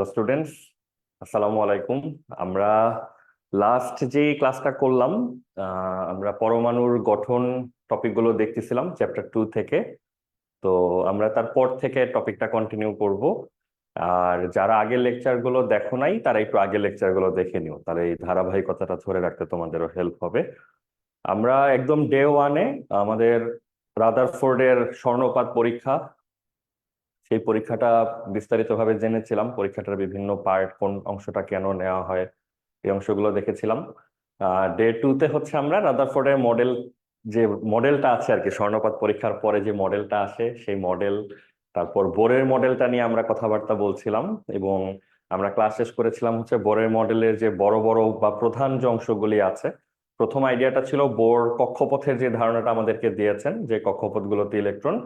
Hello students, আসসালামু আলাইকুম। আমরা লাস্ট যে ক্লাসটা করলাম, আমরা পরমাণুর গঠন টপিকগুলো দেখতেছিলাম চ্যাপ্টার 2 থেকে। তো আমরা তারপর থেকে টপিকটা কন্টিনিউ করব। আর যারা আগের লেকচারগুলো দেখো নাই তারা একটু আগের লেকচারগুলো দেখে নিও, তাহলে এই ধারাবাহিকতাটা ধরে রাখতে তোমাদেরও হেল্প হবে। আমরা একদম ডে 1-এ আমাদের রাদারফোর্ডের স্বর্ণপাত পরীক্ষা, সেই পরীক্ষাটা বিস্তারিতভাবে জেনেছিলাম। পরীক্ষাটার বিভিন্ন পার্ট, কোন অংশটা কেন নেওয়া হয়, এই অংশগুলো দেখেছিলাম। ডে 2-তে হচ্ছে আমরা রাদারফোর্ডের মডেল, যে মডেলটা আছে আর কি, স্বর্ণপাত পরীক্ষার পরে যে মডেলটা আসে সেই মডেল, তারপর বোরের মডেলটা নিয়ে আমরা কথাবার্তা বলছিলাম। এবং আমরা ক্লাস শেষ করেছিলাম হচ্ছে বোরের মডেলের যে বড় বড় বা প্রধান যে অংশগুলি আছে। প্রথম আইডিয়াটা ছিল বোর কক্ষপথের যে ধারণাটা আমাদেরকে দিয়েছেন, যে কক্ষপথগুলোতে ইলেকট্রন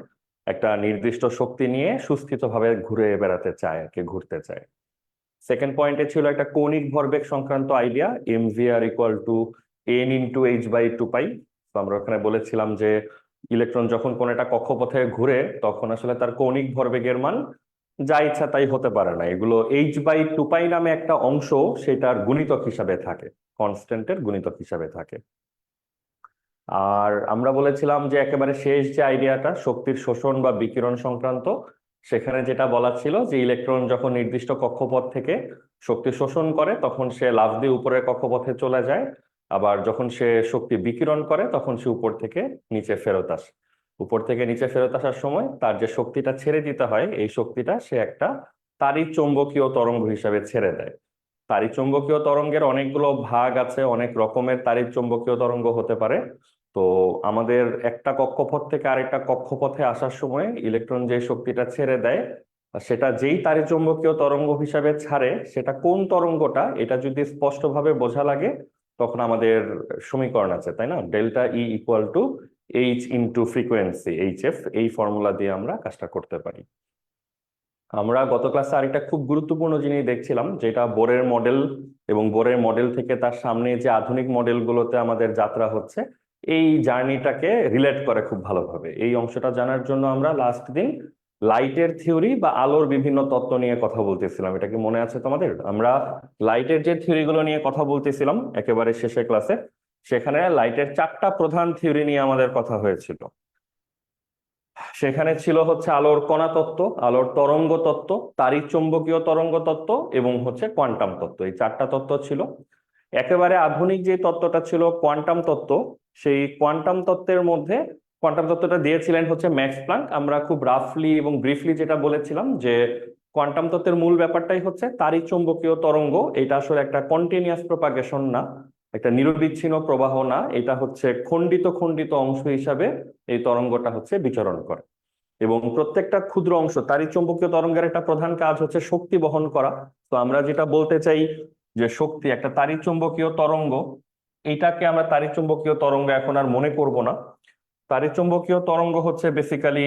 একটা নির্দিষ্ট শক্তি নিয়ে সুস্থিতভাবে ঘুরে বেড়াতে চায় আর কি, ঘুরতে চায়। সেকেন্ড পয়েন্টে ছিল একটা কৌণিক ভরবেগ সংক্রান্ত আইডিয়া, mvr = n × h/2 পাই। তো আমরা ওখানে বলেছিলাম যে ইলেকট্রন যখন কোন একটা কক্ষপথে ঘুরে তখন আসলে তার কৌণিক ভরবেগের মান যা ইচ্ছা তাই হতে পারে না, এগুলো h/2 নামে একটা অংশ সেটার গুণিতক হিসাবে থাকে, কনস্ট্যান্টের গুণিতক হিসাবে থাকে। আর আমরা বলেছিলাম যে একেবারে শেষ যে আইডিয়াটা শক্তির শোষণ বা বিকিরণ সংক্রান্ত, সেখানে যেটা বলা ছিল যে ইলেকট্রন যখন নির্দিষ্ট কক্ষপথ থেকে শক্তি শোষণ করে তখন সে লাফ দিয়ে উপরের কক্ষপথে চলে যায়, আবার যখন সে শক্তি বিকিরণ করে তখন সে উপর থেকে নিচে ফেরত আসে। উপর থেকে নিচে ফেরত আসার সময় তার যে শক্তিটা ছেড়ে দিতে হয়, এই শক্তিটা সে একটা তাড়িৎ চৌম্বকীয় তরঙ্গ হিসাবে ছেড়ে দেয়। তাড়িৎ চৌম্বকীয় তরঙ্গের অনেকগুলো ভাগ আছে, অনেক রকমের তাড়িৎ চৌম্বকীয় তরঙ্গ হতে পারে। তো আমাদের একটা কক্ষপথ থেকে আরেকটা কক্ষপথে আসার সময় ইলেকট্রন যে শক্তিটা ছেড়ে দেয়, সেটা যেই তাড়িৎচুম্বকীয় তরঙ্গ হিসাবে ছাড়ে, সেটা কোন তরঙ্গটা এটা যদি স্পষ্টভাবে বোঝা লাগে তখন আমাদের সমীকরণ আছে, তাই না? ΔE = h × ফ্রিকোয়েন্সি, HF, এই ফর্মুলা দিয়ে আমরা কাজটা করতে পারি। আমরা গত ক্লাসে আরেকটা খুব গুরুত্বপূর্ণ জিনিস দেখছিলাম, যেটা বোরের মডেল এবং বোরের মডেল থেকে তার সামনে যে আধুনিক মডেলগুলোতে আমাদের যাত্রা হচ্ছে, এই জার্নিটাকে রিলেট করে খুব ভালোভাবে। এই অংশটা জানার জন্য আমরা লাস্ট দিন লাইটের থিওরি বা আলোর বিভিন্ন তত্ত্ব নিয়ে কথা বলতেছিলাম। এটা কি মনে আছে তোমাদের? আমরা লাইটের যে থিওরিগুলো নিয়ে কথা বলতেছিলাম একেবারে শেষের ক্লাসে, সেখানে লাইটের 4টা প্রধান থিওরি নিয়ে আমাদের কথা হয়েছিল। সেখানে ছিল হচ্ছে আলোর কণা তত্ত্ব, আলোর তরঙ্গ তত্ত্ব, তাড়িৎ চৌম্বকীয় তরঙ্গ তত্ত্ব এবং হচ্ছে কোয়ান্টাম তত্ত্ব। এই 4টা তত্ত্ব ছিল। একেবারে আধুনিক যে তত্ত্বটা ছিল কোয়ান্টাম তত্ত্ব, সেই কোয়ান্টাম তত্ত্বের মধ্যে কোয়ান্টাম তত্ত্বটা দিয়েছিলেন হচ্ছে ম্যাক্স প্লাঙ্ক। আমরা খুব রাফলি এবং ব্রিফলি যেটা বলেছিলাম যে কোয়ান্টাম তত্ত্বের মূল ব্যাপারটাই হচ্ছে তাড়িৎ চৌম্বকীয় তরঙ্গ এটা আসলে একটা কন্টিনিউয়াস প্রপাগেশন না, একটা নিরবিচ্ছিন্ন প্রবাহ না, এটা হচ্ছে খণ্ডিত খণ্ডিত অংশ হিসাবে এই তরঙ্গটা হচ্ছে বিচরণ করে। এবং প্রত্যেকটা ক্ষুদ্র অংশ, তাড়িৎ চৌম্বকীয় তরঙ্গের একটা প্রধান কাজ হচ্ছে শক্তি বহন করা। তো আমরা যেটা বলতে চাই যে শক্তি একটা তাড়িৎ চৌম্বকীয় তরঙ্গ, এইটাকে আমরা তাড়িৎ চৌম্বকীয় তরঙ্গ এখন আর মনে করব না। তাড়িৎ চৌম্বকীয় তরঙ্গ হচ্ছে বেসিক্যালি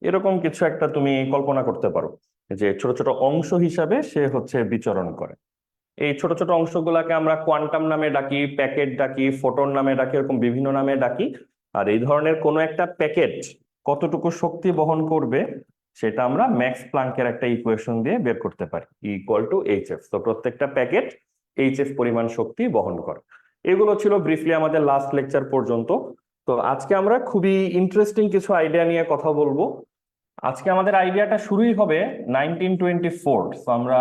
এরকম কিছু একটা, তুমি কল্পনা করতে পারো যে ছোট ছোট অংশ হিসাবে সে হচ্ছে বিচরণ করে। এই ছোট ছোট অংশগুলাকে আমরা কোয়ান্টাম নামে ডাকি, প্যাকেট ডাকি, ফোটন নামে ডাকি, এরকম বিভিন্ন নামে ডাকি। আর এই ধরনের কোনো একটা প্যাকেট কতটুকু শক্তি বহন করবে সেটা আমরা ম্যাক্স প্লাঙ্কের একটা ইকুয়েশন দিয়ে বের করতে পারি, E = hf। তো প্রত্যেকটা প্যাকেট hf পরিমাণ শক্তি বহন করে। এগুলো ছিল ব্রিফলি আমাদের লাস্ট লেকচার পর্যন্ত। তো আজকে আমরা খুবই ইন্টারেস্টিং কিছু আইডিয়া নিয়ে কথা বলবো। আজকে আমাদের আইডিয়াটা শুরুই হবে 1924। তো আমরা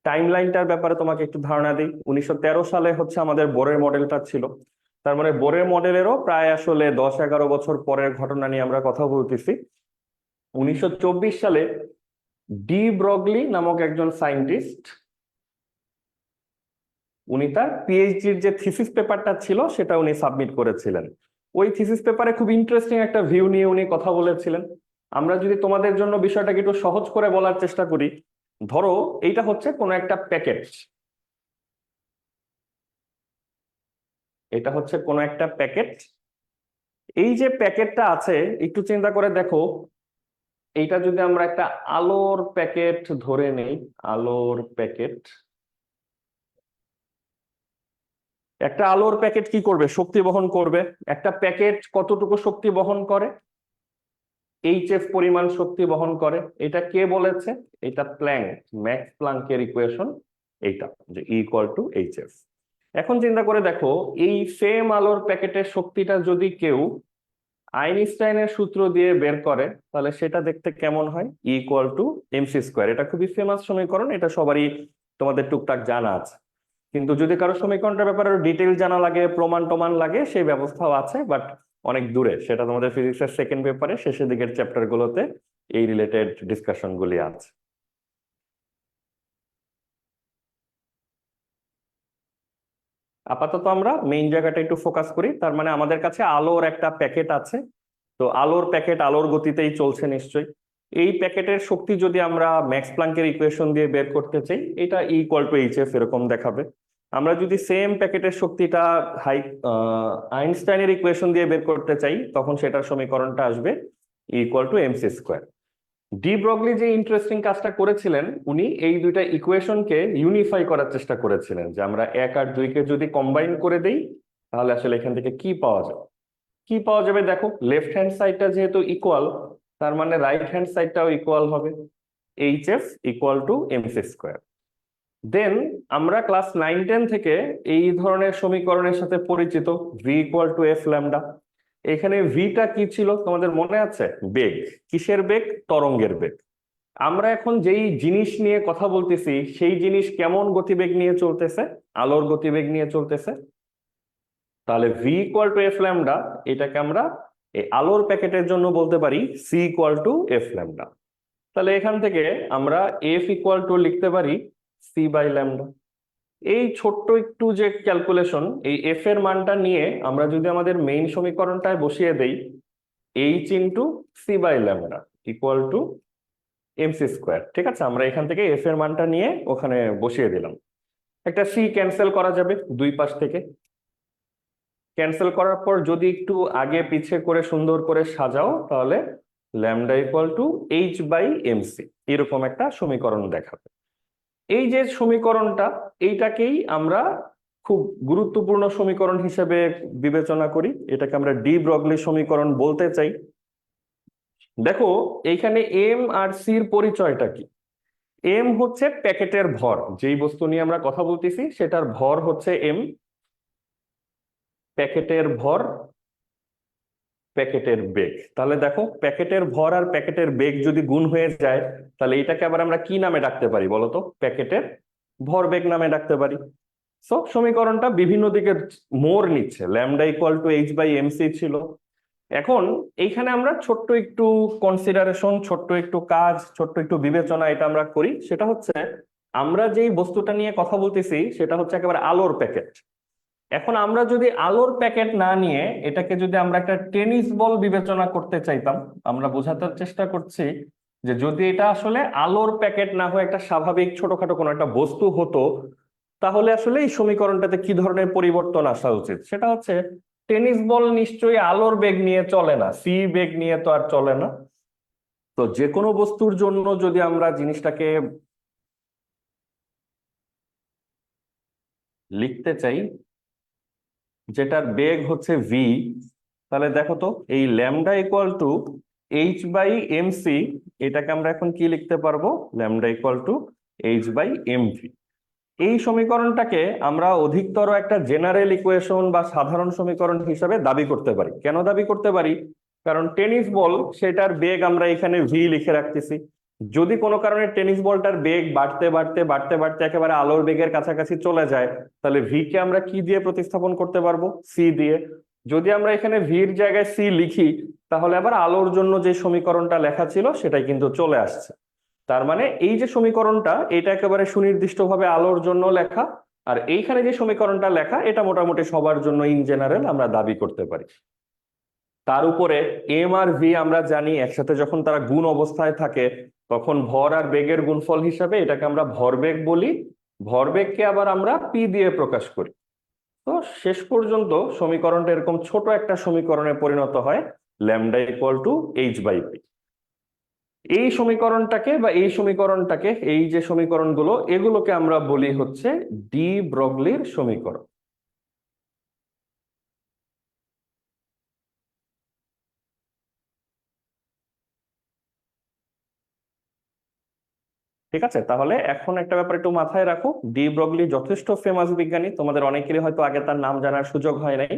টাইম লাইনটার ব্যাপারে তোমাকে একটু ধারণা দিই। 1913 সালে হচ্ছে আমাদের বোরের মডেলটা ছিল। তার মানে বোরের মডেলেরও প্রায় আসলে 10-11 বছর পরের ঘটনা নিয়ে আমরা কথা বলতেছি। 1924 সালে ডি ব্রগলি নামক একজন সায়েন্টিস্ট, উনি তার পিএইচডির যে থিসিস পেপারটা ছিল সেটা উনি সাবমিট করেছিলেন। ওই থিসিস পেপারে খুব ইন্টারেস্টিং একটা ভিউ নিয়ে উনি কথা বলেছিলেন। আমরা যদি তোমাদের জন্য বিষয়টাকে একটু সহজ করে বলার চেষ্টা করি, ধরো এইটা হচ্ছে কোনো একটা প্যাকেট, এটা হচ্ছে কোনো একটা প্যাকেট। এই যে প্যাকেটটা আছে, একটু চিন্তা করে দেখো, এইটা যদি আমরা একটা আলোর প্যাকেট ধরে নেই, আলোর প্যাকেট, একটা আলোর প্যাকেট কি করবে? শক্তি বহন করবে। একটা প্যাকেট কতটুকু শক্তি বহন করে? এইচএফ পরিমাণ শক্তি বহন করে। এটা কে বলেছে? এটা প্ল্যাঙ্ক, ম্যাক্স প্লাঙ্কের ইকুয়েশন এইটা, যে E=hf। এখন চিন্তা করে দেখো, এই সেম আলোর প্যাকেটের শক্তিটা যদি কেউ আইনস্টাইনের সূত্র দিয়ে বের করে, তাহলে সেটা দেখতে কেমন হয়? E=mc²। এটা খুবই ফেমাস সমীকরণ, এটা সবারই তোমাদের টুকটাক জানা আছে। কিন্তু যদি কারো সমীকরণটার ব্যাপারে ডিটেইল জানা লাগে, প্রমাণ টমান লাগে, সেই ব্যবস্থাও আছে, বাট অনেক দূরে। সেটা তোমাদের ফিজিক্সের সেকেন্ড পেপারে শেষের দিকের চ্যাপ্টার গুলোতে এই রিলেটেড ডিসকাশন গুলি আছে। আপাতত আমরা মেইন জায়গাটা একটু ফোকাস করি। তার মানে আমাদের কাছে আলোর একটা প্যাকেট আছে। তো আলোর প্যাকেট আলোর গতিতেই চলছে নিশ্চয়ই। এই প্যাকেটের শক্তি যদি আমরা ম্যাক্স প্লাঙ্কের ইকুয়েশন দিয়ে বের করতে চাই, এটা E=hf এরকম দেখাবে। আমরা যদি সেম প্যাকেটের শক্তিটা আইনস্টাইনের ইকুয়েশন দিয়ে বের করতে চাই, তখন সেটার সমীকরণটা আসবে E=mc²। ডি ব্রগলি যে ইন্টারেস্টিং কাজটা করেছিলেন, উনি এই দুইটা ইকুয়েশনকে ইউনিফাই করার চেষ্টা করেছিলেন, যে আমরা 1 আর 2 কে যদি কম্বাইন করে দেই, তাহলে আসলে এখান থেকে কি পাওয়া যায়। কি পাওয়া যাবে দেখো, লেফট হ্যান্ড সাইডটা যেহেতু ইকুয়াল, তার মানে রাইট হ্যান্ড সাইডটাও ইকুয়াল হবে। hf=mc²। দেন আমরা ক্লাস 9-10 থেকে এই ধরনের সমীকরণের সাথে পরিচিত, v=f λ। এখানে ভিটা কি ছিল তোমাদের মনে আছে? বেগ। কিসের বেগ? তরঙ্গের বেগ। আমরা এখন যেই জিনিস নিয়ে কথা বলতেছি, সেই জিনিস কেমন গতিবেগ নিয়ে চলতেছে? আলোর গতিবেগ নিয়ে চলতেছে। তাহলে v=f λ, এটাকে আমরা এই আলোর প্যাকেটের জন্য বলতে পারি c=f λ। তাহলে এখান থেকে আমরা f লিখতে পারি c/λ। এই ছোট্ট একটু যে ক্যালকুলেশন, এই f এর মানটা নিয়ে আমরা যদি আমাদের মেইন সমীকরণটায় বসিয়ে দেই, h/c/λ =mc²। ঠিক আছে, আমরা এখান থেকে f এর মানটা নিয়ে ওখানে বসিয়ে দিলাম। একটা c ক্যান্সেল করা যাবে দুই পাশ থেকে। ক্যান্সেল করার পর যদি একটু আগে পিছে করে সুন্দর করে সাজাও, তাহলে λ=h/mc এরকম একটা সমীকরণ দেখাবে। এই যে সমীকরণটা, এইটাকেই আমরা খুব গুরুত্বপূর্ণ সমীকরণ হিসেবে বিবেচনা করি। এটাকে আমরা ডি ব্রগলি সমীকরণ বলতে চাই। দেখো এইখানে এম আর সির পরিচয়টা কি? এম হচ্ছে প্যাকেটের ভর, যেই বস্তু নিয়ে আমরা কথা বলতেছি সেটার ভর হচ্ছে এম। প্যাকেটের ভর, প্যাকেটের বেগ। তাহলে দেখো, প্যাকেটের ভর আর প্যাকেটের বেগ যদি গুণ হয়ে যায়, তাহলে এটাকে আবার আমরা কি নামে ডাকতে পারি বলতো? প্যাকেটের ভরবেগ নামে ডাকতে পারি। সো সমীকরণটা বিভিন্ন দিকে মোড় নিচ্ছে। λ=h/mc ছিল। এখন এইখানে আমরা ছোট্ট একটু কনসিডারেশন, ছোট্ট একটু কাজ, ছোট্ট একটু বিবেচনা এটা আমরা করি। সেটা হচ্ছে, আমরা যেই বস্তুটা নিয়ে কথা বলতেছি সেটা হচ্ছে একেবারে আলোর প্যাকেট। এখন আমরা যদি আলোর প্যাকেট না নিয়ে এটাকে যদি আমরা একটা টেনিস বল বিবেচনা করতে চাইতাম, আমরা বোঝাতে চেষ্টা করছি যে যদি এটা আসলে আলোর প্যাকেট না হয়ে একটা স্বাভাবিক ছোটখাটো কোনো একটা বস্তু হতো, তাহলে আসলে এই সমীকরণটাতে কি ধরনের পরিবর্তন আসা উচিত? সেটা হচ্ছে, টেনিস বল নিশ্চয়ই আলোর বেগ নিয়ে চলে না, সি বেগ নিয়ে তো আর চলে না। তো যে কোনো বস্তুর জন্য যদি আমরা জিনিসটাকে লিখতে চাই যেটার বেগ হচ্ছে ভি, তাহলে দেখো তো, এই λ=h/mc, এটাকে আমরা এখন কি লিখতে পারবো? λ=h/mv। এই সমীকরণটাকে আমরা অধিকতর একটা জেনারেল ইকুয়েশন বা সাধারণ সমীকরণ হিসাবে দাবি করতে পারি। কেন দাবি করতে পারি? কারণ টেনিস বল, সেটার বেগ আমরা এখানে ভি লিখে রাখতেছি। যদি কোনো কারণে টেনিস বলটার বেগ বাড়তে বাড়তে বাড়তে বাড়তে একেবারে আলোর বেগের কাছাকাছি চলে যায়, তাহলে ভি কে আমরা কি দিয়ে প্রতিস্থাপন করতে পারবো? সি দিয়ে। যদি আমরা এখানে ভির জায়গায় সি লিখি, তাহলে আবার আলোর জন্য যে সমীকরণটা লেখা ছিল সেটাই কিন্তু চলে আসছে। তার মানে এই যে সমীকরণটা, এটা একেবারে সুনির্দিষ্টভাবে আলোর জন্য লেখা। আর এইখানে যে সমীকরণটা লেখা, এটা মোটামুটি সবার জন্য ইন জেনারেল আমরা দাবি করতে পারি। তার উপরে এম আর ভি আমরা জানি একসাথে যখন তারা গুণ অবস্থায় থাকে, তখন ভর আর বেগের গুণফল হিসাবে এটাকে আমরা ভরবেগ বলি। ভরবেগকে আবার আমরা পি দিয়ে প্রকাশ করি। তো শেষ পর্যন্ত সমীকরণটা এরকম ছোট একটা সমীকরণে পরিণত হয়, λ=h/p। এই সমীকরণটাকে বা এই সমীকরণটাকে, এই যে সমীকরণগুলো, এগুলোকে আমরা বলি হচ্ছে ডি ব্রগলির সমীকরণ। ঠিক আছে, তাহলে এখন একটা ব্যাপার একটু মাথায় রাখো, ডি ব্রগলি যথেষ্ট ফেমাস বিজ্ঞানী, তোমাদের অনেকেরই হয়তো আগে তার নাম জানার সুযোগ হয় নাই,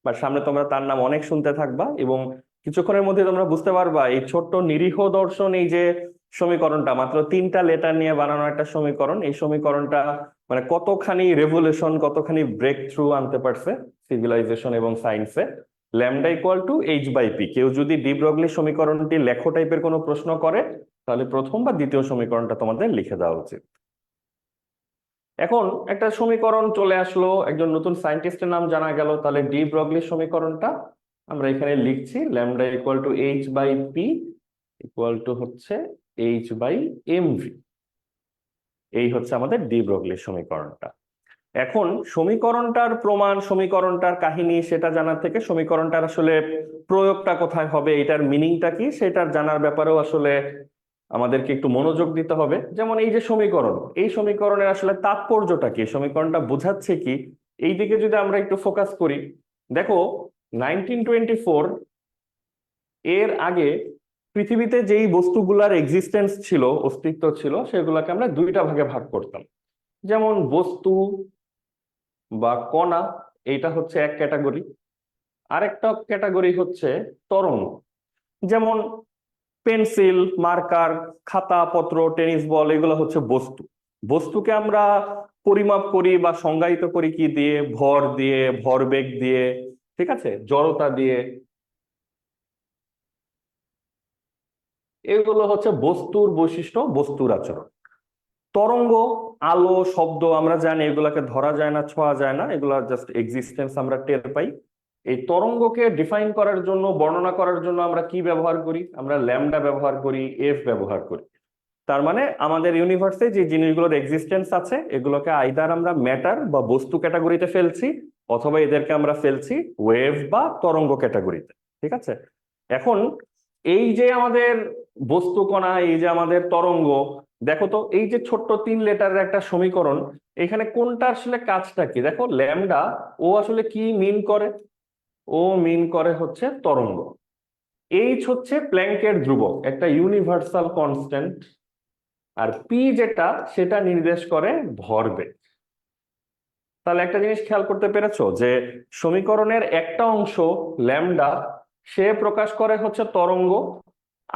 বা সামনে তোমরা তার নাম অনেক শুনতে থাকবা, এবং কিছুক্ষণের মধ্যে তোমরা বুঝতে পারবা এই ছোট্ট নিরীহ দর্শন, এই যে সমীকরণটা মাত্র 3টা লেটার নিয়ে বানানো একটা সমীকরণ, এই সমীকরণটা মানে কতখানি রেভলিউশন, কতখানি ব্রেক থ্রু আনতে পারছে সিভিলাইজেশন এবং সায়েন্সে। Lambda equal to H by P, কেউ যদি ডি ব্রগলি সমীকরণটি লেখো টাইপের কোনো প্রশ্ন করে, তাহলে প্রথম বা দ্বিতীয় সমীকরণটা তোমাদের লিখে দেওয়া উচিত। এখন একটা সমীকরণ চলে আসলো, একজন নতুন সায়েন্টিস্টের নাম জানা গেল, তাহলে ডি ব্রগলি সমীকরণটা আমরা এখানে লিখছি, lambda equal to H by P equal to হচ্ছে এইচ বাই এম ভি। এই হচ্ছে আমাদের ডি ব্রগলি সমীকরণটা। এখন সমীকরণটার প্রমাণ, সমীকরণটার কাহিনী সেটা জানার থেকে সমীকরণটার আসলে প্রয়োগটা কোথায় হবে, এটার মিনিংটা কি সেটার জানার ব্যাপারেও আসলে আমাদেরকে একটু মনোযোগ দিতে হবে। যেমন এই যে সমীকরণ, এই সমীকরণের আসলে তাৎপর্যটা কি, সমীকরণটা বোঝাচ্ছে কি, এই দিকে যদি আমরা একটু ফোকাস করি, দেখো 1924 এর আগে পৃথিবীতে যেই বস্তুগুলার এক্সিস্টেন্স ছিল, অস্তিত্ব ছিল, সেগুলোকে আমরা দুইটা ভাগে ভাগ করতাম। যেমন বস্তু বা কণা, এইটা হচ্ছে এক ক্যাটাগরি, আরেকটা ক্যাটাগরি হচ্ছে তরঙ্গ। যেমন পেন্সিল, মার্কার, খাতা পত্র, টেনিস বল, এগুলো হচ্ছে বস্তু। বস্তুকে আমরা পরিমাপ করি বা সংজ্ঞায়িত করি কি দিয়ে, ভর দিয়ে, ভরবেগ দিয়ে, ঠিক আছে, জড়তা দিয়ে, এগুলো হচ্ছে বস্তুর বৈশিষ্ট্য, বস্তুর আচরণ। তরঙ্গ, আলো, শব্দ, আমরা জানি এগুলাকে ধরা যায় না, ছোঁয়া যায় না, এগুলা জাস্ট এক্সিস্টেন্স আমরা টের পাই। এই তরঙ্গকে ডিফাইন করার জন্য, বর্ণনা করার জন্য আমরা কি ব্যবহার করি, আমরা ল্যামডা ব্যবহার করি, এফ ব্যবহার করি। তার মানে আমাদের ইউনিভার্সে যে জিনিসগুলোর এক্সিস্টেন্স আছে, এগুলোকে আইদার আমরা ম্যাটার বা বস্তু ক্যাটাগরিতে ফেলছি, অথবা এদেরকে আমরা ফেলছি ওয়েভ বা তরঙ্গ ক্যাটাগরিতে। ঠিক আছে, এখন এই যে আমাদের বস্তু কণা, এই যে আমাদের তরঙ্গ, দেখো তো এই যে ছোট্ট 3 লেটারের একটা সমীকরণ, এখানে কোনটা আসলে কাজটা কি, দেখো ল্যামডা ও আসলে কি মিন করে, ও মিন করে হচ্ছে তরঙ্গ। এইচ হচ্ছে প্ল্যাঙ্কের ধ্রুবক, একটা ইউনিভার্সাল কনস্ট্যান্ট, আর পি যেটা সেটা নির্দেশ করে ভরবেগ। তাহলে একটা জিনিস খেয়াল করতে পেরেছো যে সমীকরণের একটা অংশ ল্যামডা সে প্রকাশ করে হচ্ছে তরঙ্গ,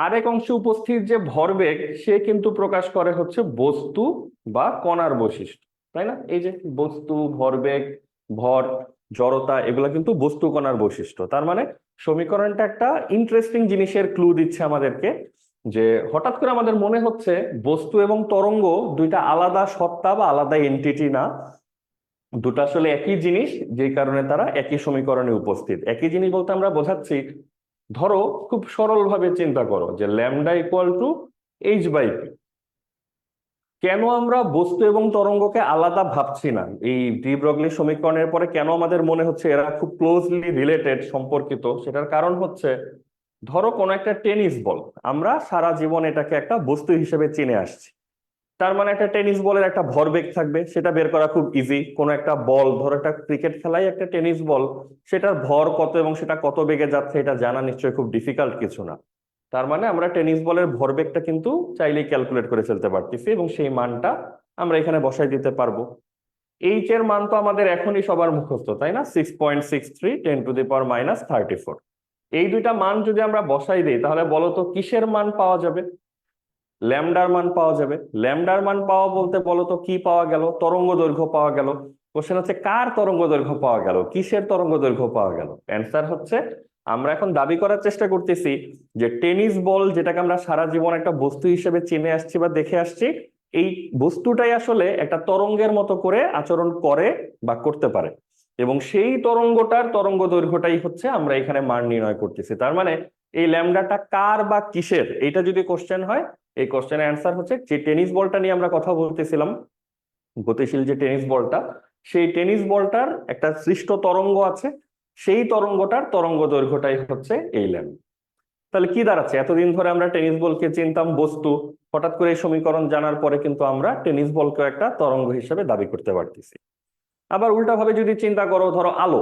আরেক অংশে উপস্থিত যে ভরবেগ সে কিন্তু প্রকাশ করে হচ্ছে বস্তু বা কণার বৈশিষ্ট্য, তাই না? এই যে বস্তু, ভরবেগ, ভর, জড়তা, এগুলা কিন্তু বস্তু কণার বৈশিষ্ট্য। তার মানে সমীকরণটা একটা ইন্টারেস্টিং জিনিসের ক্লু দিচ্ছে আমাদেরকে, যে হঠাৎ করে আমাদের মনে হচ্ছে বস্তু এবং তরঙ্গ দুইটা আলাদা সত্তা বা আলাদা এন্টিটি না, দুটো আসলে একই জিনিস, যেই কারণে তারা একই সমীকরণে উপস্থিত। একই জিনিস বলতে আমরা বোঝাচ্ছি, ধরো খুব সরল ভাবে চিন্তা করো যে lambda equal to H by P. কেন আমরা বস্তু এবং তরঙ্গকে আলাদা ভাবছি না এই ডি ব্রগলি সমীকরণের পরে, কেন আমাদের মনে হচ্ছে এরা খুব ক্লোজলি রিলেটেড, সম্পর্কিত? সেটার কারণ হচ্ছে, ধরো কোনো একটা টেনিস বল, আমরা সারা জীবন এটাকে একটা বস্তু হিসেবে চিনে আসছি। তার মানে একটা টেনিস বলের একটা ভরবেগ থাকবে, সেটা বের করা খুব ইজি। কোনো একটা বল, ধরো একটা ক্রিকেট খেলায় একটা টেনিস বল, সেটার ভর কত এবং সেটা কত বেগে যাচ্ছে এটা জানা নিশ্চয়ই খুব ডিফিকাল্ট কিছু না। তার মানে আমরা টেনিস বলের ভরবেগটা কিন্তু চাইলেই ক্যালকুলেট করে ফেলতে পারতেছি, এবং সেই মানটা আমরা এখানে বসাই দিতে পারবো। এইচ এর মান তো আমাদের এখনই সবার মুখস্থ, তাই না? 6.63 10⁻34। এই দুইটা মান যদি আমরা বসাই দিই, তাহলে বলো তো কিসের মান পাওয়া যাবে? ল্যামডার মান পাওয়া যাবে। ল্যামডার মান পাওয়া বলতে বলো তো কি পাওয়া গেল? তরঙ্গ দৈর্ঘ্য পাওয়া গেল। কোশ্চেন হচ্ছে কার তরঙ্গ দৈর্ঘ্য পাওয়া গেল, কিসের তরঙ্গ দৈর্ঘ্য পাওয়া গেল? অ্যান্সার হচ্ছে, আমরা এখন দাবি করার চেষ্টা করতেছি যে টেনিস বল, যেটাকে আমরা সারা জীবন একটা বস্তু হিসেবে চিনে আসছি বা দেখে আসছি, এই বস্তুটাই আসলে একটা তরঙ্গের মতো করে আচরণ করে বা করতে পারে, এবং সেই তরঙ্গটার তরঙ্গ দৈর্ঘ্যটাই হচ্ছে আমরা এখানে মান নির্ণয় করতেছি। তার মানে এই ল্যামডাটা কার বা কিসের, এইটা যদি কোশ্চেন হয়, এই কোশ্চেনের অ্যান্সার হচ্ছে যে টেনিস বলটা নিয়ে আমরা কথা বলতেছিলাম, গতিশীল যে টেনিস বলটা, সেই টেনিস বলটার একটা সৃষ্ট তরঙ্গ আছে, সেই তরঙ্গটার তরঙ্গ দৈর্ঘ্যটাই হচ্ছে এই ল্যামডা। তাহলে কি দাঁড়াচ্ছে, এতদিন ধরে আমরা টেনিস বলকে চিনতাম বস্তু, হঠাৎ করে এই সমীকরণ জানার পরে কিন্তু আমরা টেনিস বলকে একটা তরঙ্গ হিসেবে দাবি করতে পারতেছি। আবার উল্টাভাবে যদি চিন্তা করো, ধরো আলো,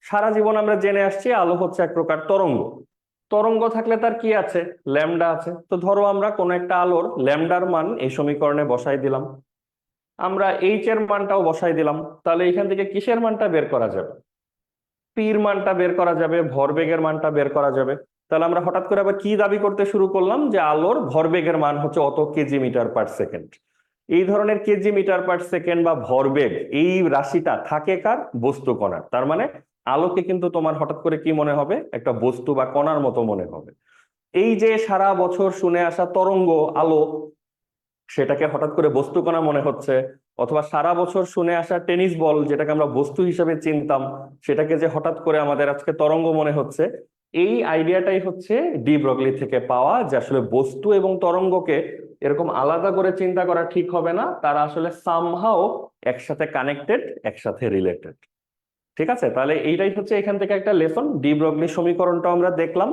সারা জীবন আমরা জেনে আসছি আলো হচ্ছে এক প্রকার তরঙ্গ। তরঙ্গ থাকলে তার কি আছে, ল্যামডা আছে। তো ধরো আমরা কোন একটা আলোর ল্যামডার মান এই সমীকরণে বসাই দিলাম, আমরা এইচ এর মানটাও বসাই দিলাম, তাহলে এখান থেকে কিসের মানটা বের করা যাবে, পির মানটা বের করা যাবে, ভরবেগের মানটা বের করা যাবে। তাহলে আমরা হঠাৎ করে আবার কি দাবি করতে শুরু করলাম, যে আলোর ভরবেগের মান হচ্ছে অত কেজি মিটার পার সেকেন্ড। এই ধরনের কেজি মিটার পার সেকেন্ড বা ভরবেগ, এই রাশিটা থাকে কার, বস্তু কণার। তার মানে আলোকে কিন্তু তোমার হঠাৎ করে কি মনে হবে, একটা বস্তু বা কণার মতো মনে হবে। এই যে সারা বছর শুনে আসা তরঙ্গ আলো, সেটাকে হঠাৎ করে বস্তু কণা মনে হচ্ছে, অথবা সারা বছর শুনে আসা টেনিস বল যেটাকে আমরা বস্তু হিসেবে চিনতাম, সেটাকে যে হঠাৎ করে আমাদের আজকে তরঙ্গ মনে হচ্ছে। এই আইডিয়াটাই হচ্ছে ডি ব্রগলি থেকে পাওয়া, যে আসলে বস্তু এবং তরঙ্গকে এরকম আলাদা করে চিন্তা করা ঠিক হবে না, তারা আসলে সামহাও একসাথে কানেক্টেড, একসাথে রিলেটেড। ঠিক আছে, তাহলে এইটাই হচ্ছে এখান থেকে একটা লেসন। ডি ব্রগলি সমীকরণটা আমরা দেখলাম,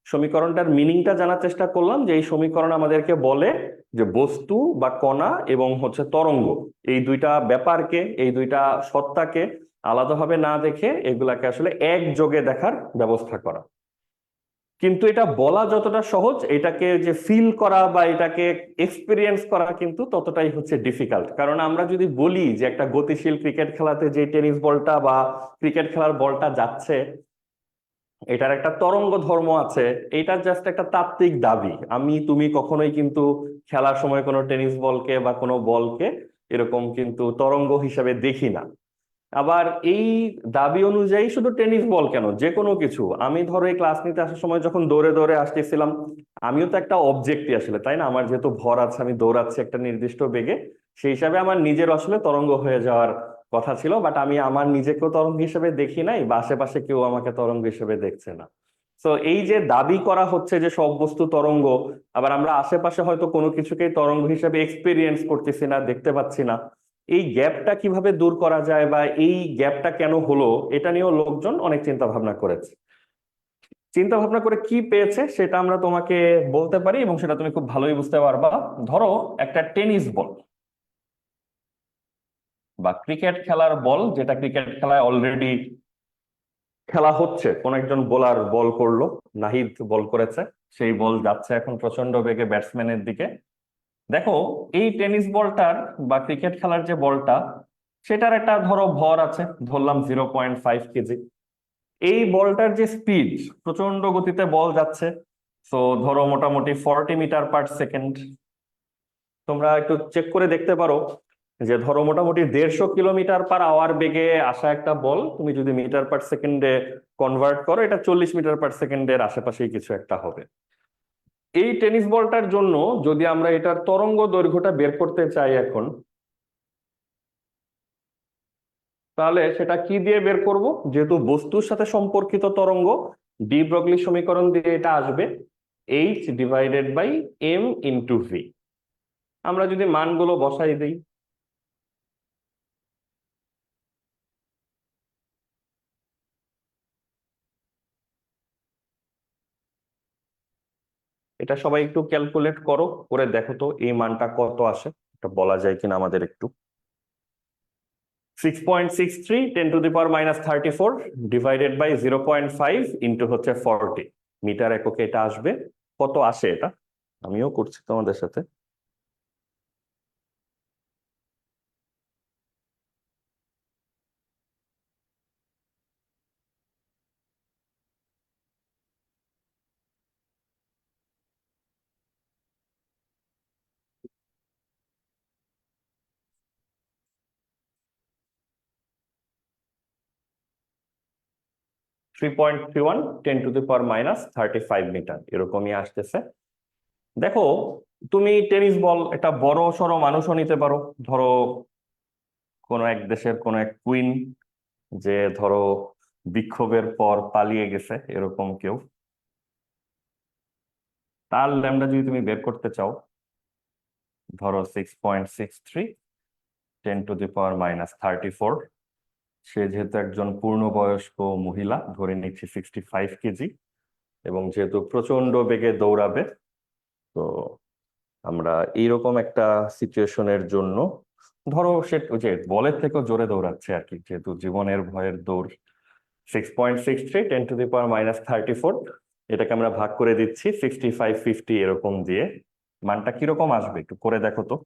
সমীকরণটার মিনিংটা জানার চেষ্টা করলাম, যে এই সমীকরণ আমাদেরকে বলে যে বস্তু বা কণা এবং হচ্ছে তরঙ্গ, এই দুইটা ব্যাপারকে, এই দুইটা সত্তাকে আলাদাভাবে না দেখে এগুলাকে আসলে একযোগে দেখার ব্যবস্থা করা। কিন্তু এটা বলা যতটা সহজ, এটাকে যে ফিল করা বা এটাকে এক্সপিরিয়েন্স করা কিন্তু ততটাই হচ্ছে ডিফিকাল্ট। কারণ আমরা যদি বলি যে একটা গতিশীল ক্রিকেট খেলাতে যে টেনিস বলটা বা ক্রিকেট খেলার বলটা যাচ্ছে, এটার একটা তরঙ্গ ধর্ম আছে, এটা জাস্ট একটা তাত্ত্বিক দাবি। আমি তুমি কখনোই কিন্তু খেলার সময় কোনো টেনিস বলকে বা কোনো বলকে এরকম কিন্তু তরঙ্গ হিসেবে দেখি না। আবার এই দাবি অনুযায়ী শুধু টেনিস বল কেন, যে কোনো কিছু, আমি ধরো এই ক্লাস নিতে আসার সময় যখন দৌড়ে দৌড়ে আসতেছিলাম, আমিও তো একটা অবজেক্টই আসলে, তাই না? আমার যেহেতু ভর আছে, আমি দৌড়াচ্ছি একটা নির্দিষ্ট বেগে, সেই হিসাবে আমার নিজের আসলে তরঙ্গ হয়ে যাওয়ার কথা ছিল, বাট আমি আমার নিজেকেও তরঙ্গ হিসেবে দেখি নাই, বা আশেপাশে কেউ আমাকে তরঙ্গ হিসেবে দেখছে না। তো এই যে দাবি করা হচ্ছে যে সব বস্তু তরঙ্গ, আবার আমরা আশেপাশে হয়তো কোনো কিছুকেই তরঙ্গ হিসেবে এক্সপিরিয়েন্স করতেছি না, দেখতে পাচ্ছি না, এই গ্যাপটা কিভাবে দূর করা যায় বা এই গ্যাপটা কেন হলো, এটা নিয়েও লোকজন অনেক চিন্তা ভাবনা করেছে। চিন্তা ভাবনা করে কি পেয়েছে সেটা আমরা তোমাকে বলতে পারি, এবং সেটা তুমি খুব ভালোই বুঝতে পারবা। ধরো একটা টেনিস বল বা ক্রিকেট খেলার বল, যেটা ক্রিকেট খেলায় অলরেডি খেলা হচ্ছে, কোন একজন বোলার বল করলো, নাহিদ বল করেছে, সেই বল যাচ্ছে এখন প্রচন্ড বেগে ব্যাটসম্যানের দিকে। দেখো, এই টেনিস বলটার বা ক্রিকেট খেলার যে বলটা, সেটার একটা ধরো ভর আছে, ধরলাম 0.5 কেজি। এই বলটার যে স্পিড, প্রচন্ড গতিতে বল যাচ্ছে, তো ধরো মোটামুটি 40 মিটার পার সেকেন্ড। তোমরা একটু চেক করে দেখতে পারো যে ধরো মোটামুটি 150 কিলোমিটার পার আওয়ার বেগে আসা একটা বল, তুমি যদি মিটার পার সেকেন্ডে কনভার্ট করো, এটা 40 মিটার পার সেকেন্ডের আশেপাশেই কিছু একটা হবে। এই টেনিস বলটার জন্য যদি আমরা এটার তরঙ্গ দৈর্ঘ্যটা বের করতে চাই এখন, তাহলে সেটা কি দিয়ে বের করব? যেহেতু বস্তুর সাথে সম্পর্কিত তরঙ্গ, ডি ব্রগলি সমীকরণ দিয়ে এটা আসবে H/m × v। আমরা যদি মানগুলো বসাই দিই, এটা সবাই একটু ক্যালকুলেট করো, করে দেখো তো এই মানটা কত আসে, এটা বলা যায় কিনা আমাদের একটু। 6.63 10⁻⁻34 ডিভাইডেড বাই 0.5 ইন্টু হচ্ছে 40 মিটার এককে এটা আসবে। কত আসে এটা আমিও করছি তোমাদের সাথে। 3.31 10⁻⁻35 মিটার এরকমই আসতেছে। দেখো, তুমি টেনিস বল একটা বড় সড়ো মানুষও নিতে পারো, ধরো কোনো এক দেশের কোনো এক কুইন, যে ধরো বিক্ষোভের পর পালিয়ে গেছে, এরকম কেউ, তার ল্যামডা যদি তুমি বের করতে চাও, ধরো 6.63 10⁻⁻34, সে যেহেতু একজন পূর্ণবয়স্ক মহিলা, ধরে নিচ্ছি 65 কেজি, এবং যেহেতু প্রচন্ড বেগে দৌড়াবে, তো আমরা এইরকম একটা সিচুয়েশনের জন্য, ধরো সে ওই যে বলের থেকেও জোরে দৌড়াচ্ছে আর কি, যেহেতু জীবনের ভয়ের দৌড়, 6.63 10⁻⁻34 এটাকে আমরা ভাগ করে দিচ্ছি 65 50 এরকম দিয়ে। মানটা কিরকম আসবে একটু করে দেখো তো।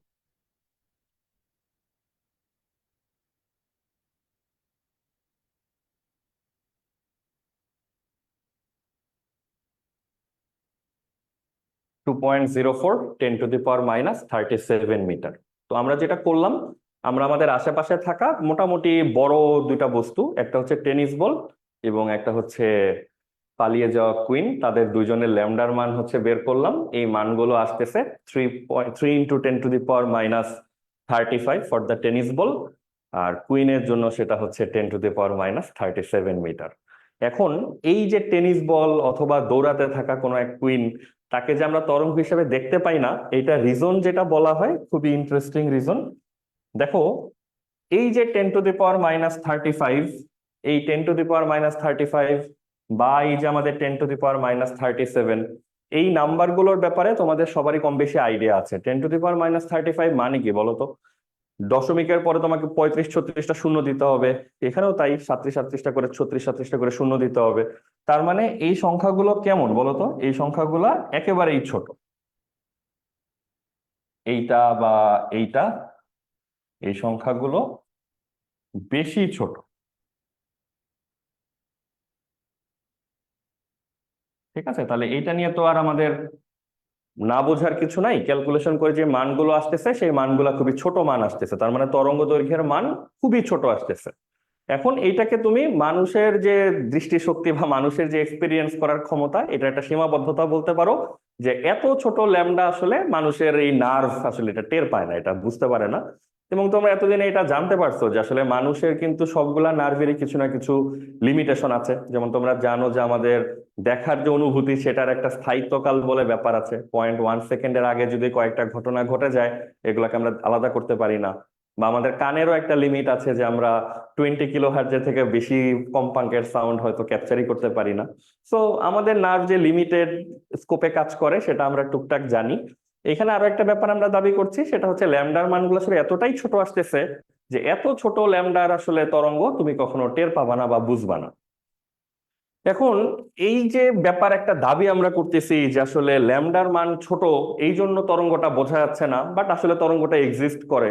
2.04 10⁻⁻37 মিটার। তো আমরা যেটা করলাম, আমরা আমাদের আশেপাশে থাকা মোটামুটি বড় দুইটা বস্তু, একটা হচ্ছে টেনিস বল এবং একটা হচ্ছে পালিয়ে যাওয়া কুইন, তাদের দুইজনের ল্যামডার মান হচ্ছে বের করলাম। এই মানগুলো আসতেছে 3.3 × 10⁻35 ফর দ্য টেনিস বল, আর কুইনের জন্য সেটা হচ্ছে 10⁻37 মিটার। এখন এই যে টেনিস বল অথবা দৌড়াতে থাকা কোনো এক কুইন, তাকে যে আমরা তরঙ্গ হিসেবে দেখতে পাই না, এটা রিজন যেটা বলা হয়, খুবই ইন্টারেস্টিং রিজন। দেখো, এই যে 10⁻35, এই 10⁻35 বা এই যে আমাদের 10⁻37, এই নাম্বারগুলোর ব্যাপারে তোমাদের সবারই কম বেশি আইডিয়া আছে। 10⁻35 মানে কি বলতো? দশমিকের পরে তোমাকে 35 36টা শূন্য দিতে হবে, এখানেও তাই 37 37টা করে 36 37টা করে শূন্য দিতে হবে। তার মানে এই সংখ্যাগুলো কেমন বলতো? এই সংখ্যাগুলো একেবারেই ছোট। এইটা বা এইটা, এই সংখ্যাগুলো বেশি ছোট। ঠিক আছে, তাহলে এইটা নিয়ে তো আর আমাদের না বোঝার কিছু নাই। ক্যালকুলেশন করে যে মানগুলো আসতেছে সেই মানগুলো খুবই ছোট মান আসতেছে, তার মানে তরঙ্গ দৈর্ঘ্যের মান খুবই ছোট আসতেছে। এখন এইটাকে তুমি মানুষের যে দৃষ্টিশক্তি বা মানুষের যে এক্সপিরিয়েন্স করার ক্ষমতা, এটা একটা সীমাবদ্ধতা বলতে পারো। যে এত ছোট ল্যামডা আসলে মানুষের এই নার্ভ আসলে এটা টের পায় না, এটা বুঝতে পারে না। এবং তোমরা এতদিনে এটা জানতে পারছো যে আসলে মানুষের কিন্তু সবগুলা নার্ভেরই কিছু না কিছু লিমিটেশন আছে। যেমন তোমরা জানো যে আমাদের দেখার যে অনুভূতি, সেটার একটা স্থায়িত্বকাল বলে ব্যাপার আছে। 0.1 সেকেন্ডের আগে যদি কয়েকটা ঘটনা ঘটে যায়, এগুলাকে আমরা আলাদা করতে পারি না। বা আমাদের কানেরও একটা লিমিট আছে, যে আমরা 20 কিলোহার্টজের থেকে বেশি কম্পাঙ্কের সাউন্ড হয়তো ক্যাপচারই করতে পারি না। সো আমাদের নার্ভ যে লিমিটেড স্কোপে কাজ করে সেটা আমরা টুকটাক জানি। এখানে আরো একটা ব্যাপার আমরা দাবি করছি, সেটা হচ্ছে ল্যামডার মানগুলো আসলে এতটাই ছোট আসতেছে যে এত ছোট ল্যামডার আসলে তরঙ্গ তুমি কখনো টের পাবা না বা বুঝবা না। এখন এই যে ব্যাপার, একটা দাবি আমরা করতেছি যে আসলে ল্যামডার মান ছোট, এই জন্য তরঙ্গটা বোঝা যাচ্ছে না, বাট আসলে তরঙ্গটা এক্সিস্ট করে।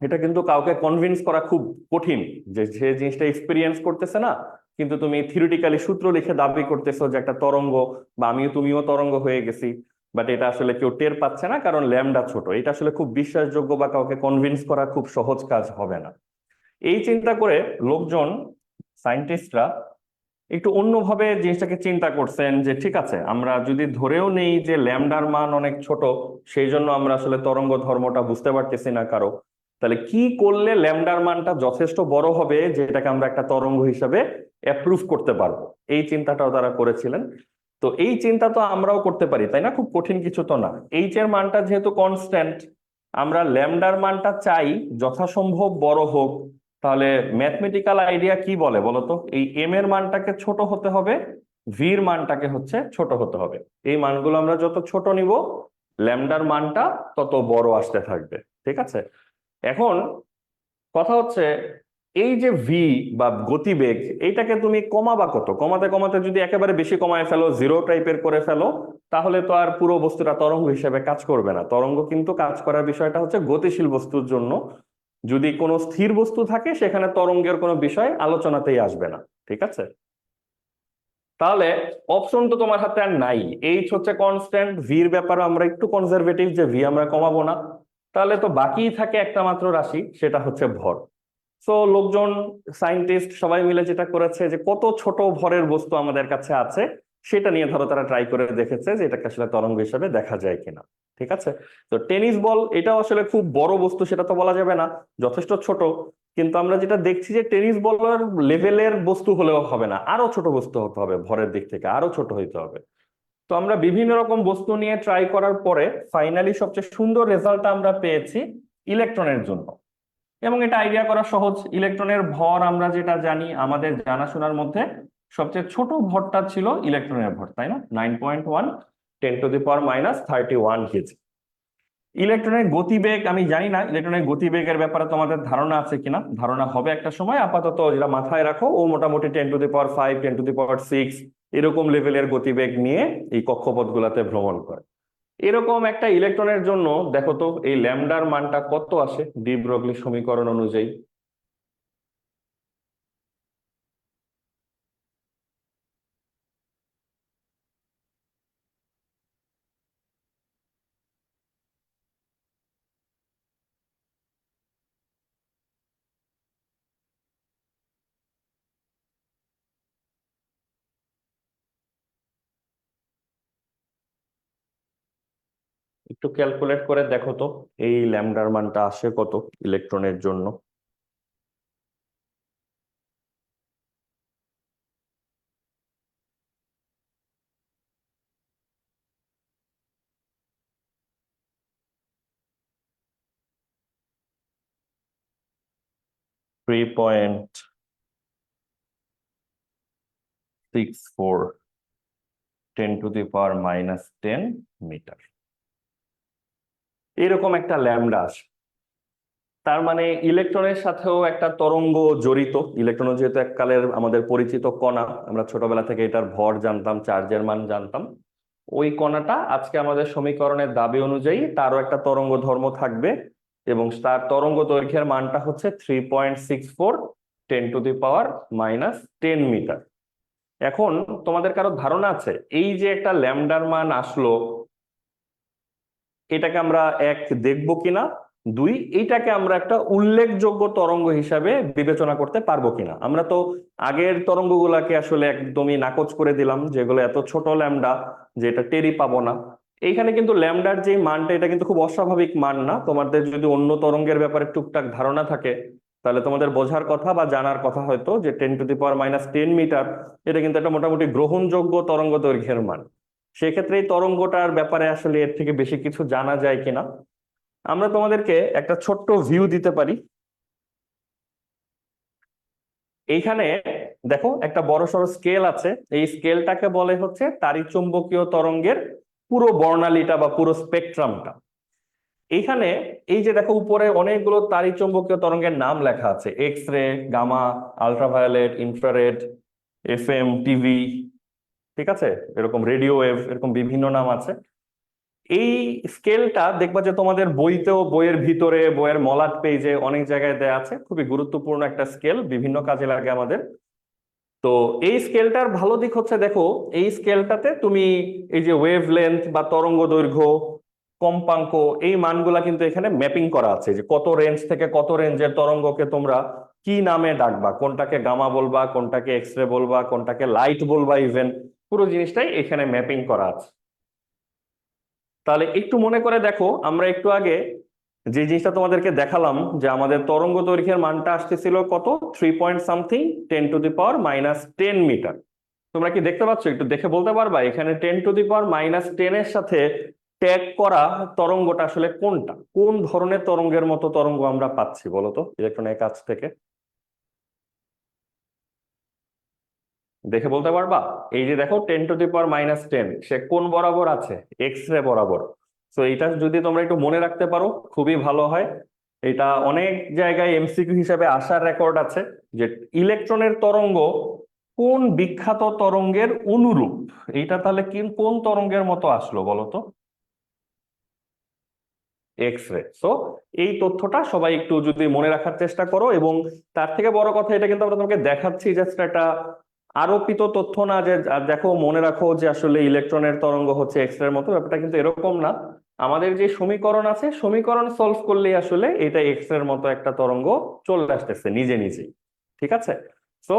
এটা কিন্তু কাউকে কনভিন্স করা খুব কঠিন, যে যে জিনিসটা এক্সপিরিয়েন্স করতেছে না, কিন্তু তুমি থিওরিটিক্যালি সূত্র লিখে দাবি করতেছো যে একটা তরঙ্গ, বা আমিও তুমিও তরঙ্গ হয়ে গেছি, বাট এটা আসলে কেউ টের পাচ্ছে না কারণ ল্যামডা ছোট। এটা আসলে খুব বিশ্বাসযোগ্য বা কাউকে কনভিন্স করা খুব সহজ কাজ হবে না। এই চিন্তা করে লোকজন, সায়েন্টিস্টরা একটু অন্যভাবে জিনিসটাকে চিন্তা করছেন, যে ঠিক আছে, আমরা যদি ধরেও নেই যে ল্যামডার মান অনেক ছোট, সেই জন্য আমরা আসলে তরঙ্গ ধর্মটা বুঝতে পারতেছি না কারো, তাহলে কি করলে ল্যামডার মানটা যথেষ্ট বড় হবে যেটাকে আমরা একটা তরঙ্গ হিসাবে অ্যাপ্রুভ করতে পারবো? এই চিন্তাটাও তারা করেছিলেন। তো এই চিন্তা তো আমরাও করতে পারি, তাই না? খুব কঠিন কিছু তো না। এইচ এর মানটা যেহেতু কনস্ট্যান্ট, আমরা ল্যামডার মানটা চাই যথাসম্ভব বড় হোক। তাহলে ম্যাথমেটিক্যাল আইডিয়া কি বলে বলতো? এই এম এর মানটাকে ছোট হতে হবে, ভির মানটাকে হচ্ছে ছোট হতে হবে। এই মানগুলো আমরা যত ছোট নিব, ল্যামডার মানটা তত বড় আসতে থাকবে। ঠিক আছে, এখন কথা হচ্ছে, এই যে ভি বা গতিবেগ, এইটাকে তুমি কমাবা কত? কমাতে কমাতে যদি একেবারে বেশি কমায় ফেলো, জিরো টাইপের করে ফেলো, তাহলে তো আর পুরো বস্তুটা তরঙ্গ হিসেবে কাজ করবে না। তরঙ্গ কিন্তু কাজ করার বিষয়টা হচ্ছে গতিশীল বস্তুর জন্য। যদি কোনো স্থির বস্তু থাকে, সেখানে তরঙ্গের কোনো বিষয় আলোচনাতেই আসবে না। ঠিক আছে, তাহলে অপশন তো তোমার হাতে আর নাই। এইচ হচ্ছে কনস্ট্যান্ট, ভির ব্যাপারে আমরা একটু কনজারভেটিভ, যে ভি আমরা কমাবো না। তাহলে তো বাকিই থাকে একটা মাত্র রাশি, সেটা হচ্ছে ভর। সো লোকজন, সায়েন্টিস্ট সবাই মিলে যেটা করেছে, যে কত ছোট ভরের বস্তু আমাদের কাছে আছে, সেটা নিয়ে ধরো তারা ট্রাই করে দেখেছে যে এটাকে আসলে তরঙ্গ হিসেবে দেখা যায় কিনা। ঠিক আছে, তো টেনিস বল এটাও আসলে খুব বড় বস্তু সেটা তো বলা যাবে না, যথেষ্ট ছোট। কিন্তু আমরা যেটা দেখছি যে টেনিস বলের লেভেলের বস্তু হলেও হবে না, আরো ছোট বস্তু হতে হবে, ভরের দিক থেকে আরো ছোট হইতে হবে। তো আমরা বিভিন্ন রকম বস্তু নিয়ে ট্রাই করার পরে ফাইনালি সবচেয়ে সুন্দর রেজাল্টটা আমরা পেয়েছি ইলেকট্রনের জন্য। এবং এটা আইডিয়া করা সহজ। ইলেকট্রনের ভর আমরা যেটা জানি, আমাদের জানাশোনার মধ্যে সবচেয়ে ছোট ভরটা ছিল ইলেকট্রনের ভর, তাই না? 9.1 10⁻31 কেজি। ইলেকট্রনের গতিবেগ আমি জানি না, ইলেকট্রনের গতিবেগের ব্যাপারে তোমাদের ধারণা আছে কিনা, ধারণা হবে একটা সময়। আপাতত যেটা মাথায় রাখো, ও মোটামুটি 10⁻5 10⁻6 এরকম লেভেলের গতিবেগ নিয়ে এই কক্ষপথগুলোতে ভ্রমণ করে। এরকম একটা ইলেকট্রনের জন্য দেখো তো এই ল্যামডার মানটা কত আসে ডি ব্রগলি সমীকরণ অনুযায়ী? একটু ক্যালকুলেট করে দেখো তো এই ল্যামডার মানটা আসে কত ইলেকট্রনের জন্য। 3.64 10⁻⁻10 মিটার, এরকম একটা ল্যামডা আসে। তার মানে ইলেকট্রনের সাথেও একটা তরঙ্গ জড়িত। ইলেকট্রন যেহেতু এককালের আমাদের পরিচিত কণা, আমরা ছোটবেলা থেকে এটার ভর জানতাম, চার্জের মান জানতাম। ওই কণাটা আজকে আমাদের সমীকরণের দাবি অনুযায়ী তারও একটা তরঙ্গ ধর্ম থাকবে, এবং তার তরঙ্গ দৈর্ঘ্যের মানটা হচ্ছে 3.64 10⁻⁻10 মিটার। এখন তোমাদের কারো ধারণা আছে এই যে একটা ল্যামডার মান আসলো, এটাকে আমরা এক দেখবো কিনা, দুই এইটাকে আমরা একটা উল্লেখযোগ্য তরঙ্গ হিসাবে বিবেচনা করতে পারবো কিনা? আমরা তো আগের তরঙ্গগুলাকে আসলে একদমই নাকচ করে দিলাম, যেগুলো এত ছোট ল্যামডা যে এটা টেরই পাবো না। এইখানে কিন্তু ল্যামডার যে মানটা, এটা কিন্তু খুব অস্বাভাবিক মান না। তোমাদের যদি অন্য তরঙ্গের ব্যাপারে টুকটাক ধারণা থাকে, তাহলে তোমাদের বোঝার কথা বা জানার কথা হয়তো যে 10⁻⁻10 মিটার, এটা কিন্তু একটা মোটামুটি গ্রহণযোগ্য তরঙ্গ দৈর্ঘ্যের মান। সেক্ষেত্রে এই তরঙ্গটার ব্যাপারে আসলে এর থেকে বেশি কিছু জানা যায় কিনা, আমরা তোমাদেরকে একটা ছোট্ট ভিউ দিতে পারি। এইখানে দেখো একটা বড়সড় স্কেল আছে, এই স্কেলটাকে বলে হচ্ছে তাড়িৎচুম্বকীয় তরঙ্গের পুরো বর্ণালীটা বা পুরো স্পেকট্রামটা। এইখানে এই যে দেখো উপরে অনেকগুলো তাড়িৎচুম্বকীয় তরঙ্গের নাম লেখা আছে, X ray, gamma, ultraviolet, infrared, FM, TV, ঠিক আছে, এরকম রেডিও ওয়েভ, এরকম বিভিন্ন নাম আছে। এই স্কেলটা দেখবা যে তোমাদের বইতেও, বইয়ের ভিতরে, বইয়ের মলাট পেজে অনেক জায়গায় দেয়া আছে। খুবই গুরুত্বপূর্ণ একটা স্কেল, বিভিন্ন কাজে লাগে আমাদের। তো এই স্কেলটার ভালো দিক হচ্ছে দেখো, এই স্কেলটাতে তুমি এই যে ওয়েভ লেন্থ বা তরঙ্গ দৈর্ঘ্য, কম্পাঙ্ক, এই মানগুলা কিন্তু এখানে ম্যাপিং করা আছে, যে কত রেঞ্জ থেকে কত রেঞ্জের তরঙ্গকে তোমরা কি নামে ডাকবা, কোনটাকে গামা বলবা, কোনটাকে এক্স রে বলবা, কোনটাকে লাইট বলবা, ইভেন পুরো জিনিসটাই এখানে ম্যাপিং করা আছে। তাহলে একটু মনে করে দেখো, আমরা একটু আগে যে জিনিসটা তোমাদেরকে দেখালাম, যে আমাদের তরঙ্গ দৈর্ঘ্যের মানটা আসতেছিল কত, 3 পয়েন্ট সামথিং 10⁻⁻10 মিটার। তোমরা কি দেখতে পাচ্ছ? একটু দেখে বলতে পারবা এখানে 10⁻⁻10 এর সাথে ট্যাগ করা তরঙ্গটা আসলে কোনটা, কোন ধরনের তরঙ্গের মতো তরঙ্গ আমরা পাচ্ছি বলো তো ইলেকট্রনের কাছ থেকে? দেখে বলতে পারবা? এই যে দেখো 10⁻⁻10, সে কোন বরাবর আছে? এক্স রে বরাবর। তো এটা যদি তোমরা একটু মনে রাখতে পারো খুবই ভালো হয়। এটা অনেক জায়গায় এমসিকিউ হিসেবে আসার রেকর্ড আছে, যে ইলেকট্রনের তরঙ্গ কোন বিখ্যাত তরঙ্গের অনুরূপ। এইটা তাহলে কোন তরঙ্গের মতো আসলো বলো তো? X ray. সো এই তথ্যটা সবাই একটু যদি মনে রাখার চেষ্টা করো, এবং তার থেকে বড় কথা, এটা কিন্তু আমরা তোমাকে দেখাচ্ছি জাস্ট একটা আরোপিত তথ্য না, যে দেখো মনে রাখো যে আসলে ইলেকট্রনের তরঙ্গ হচ্ছে এক্স রের মতো, ব্যাপারটা কিন্তু এরকম না। আমাদের যে সমীকরণ আছে, সমীকরণ সলভ করলেই আসলে এটা এক্স এর মতো একটা তরঙ্গ চলে আসতেছে নিজে নিজেই। ঠিক আছে? সো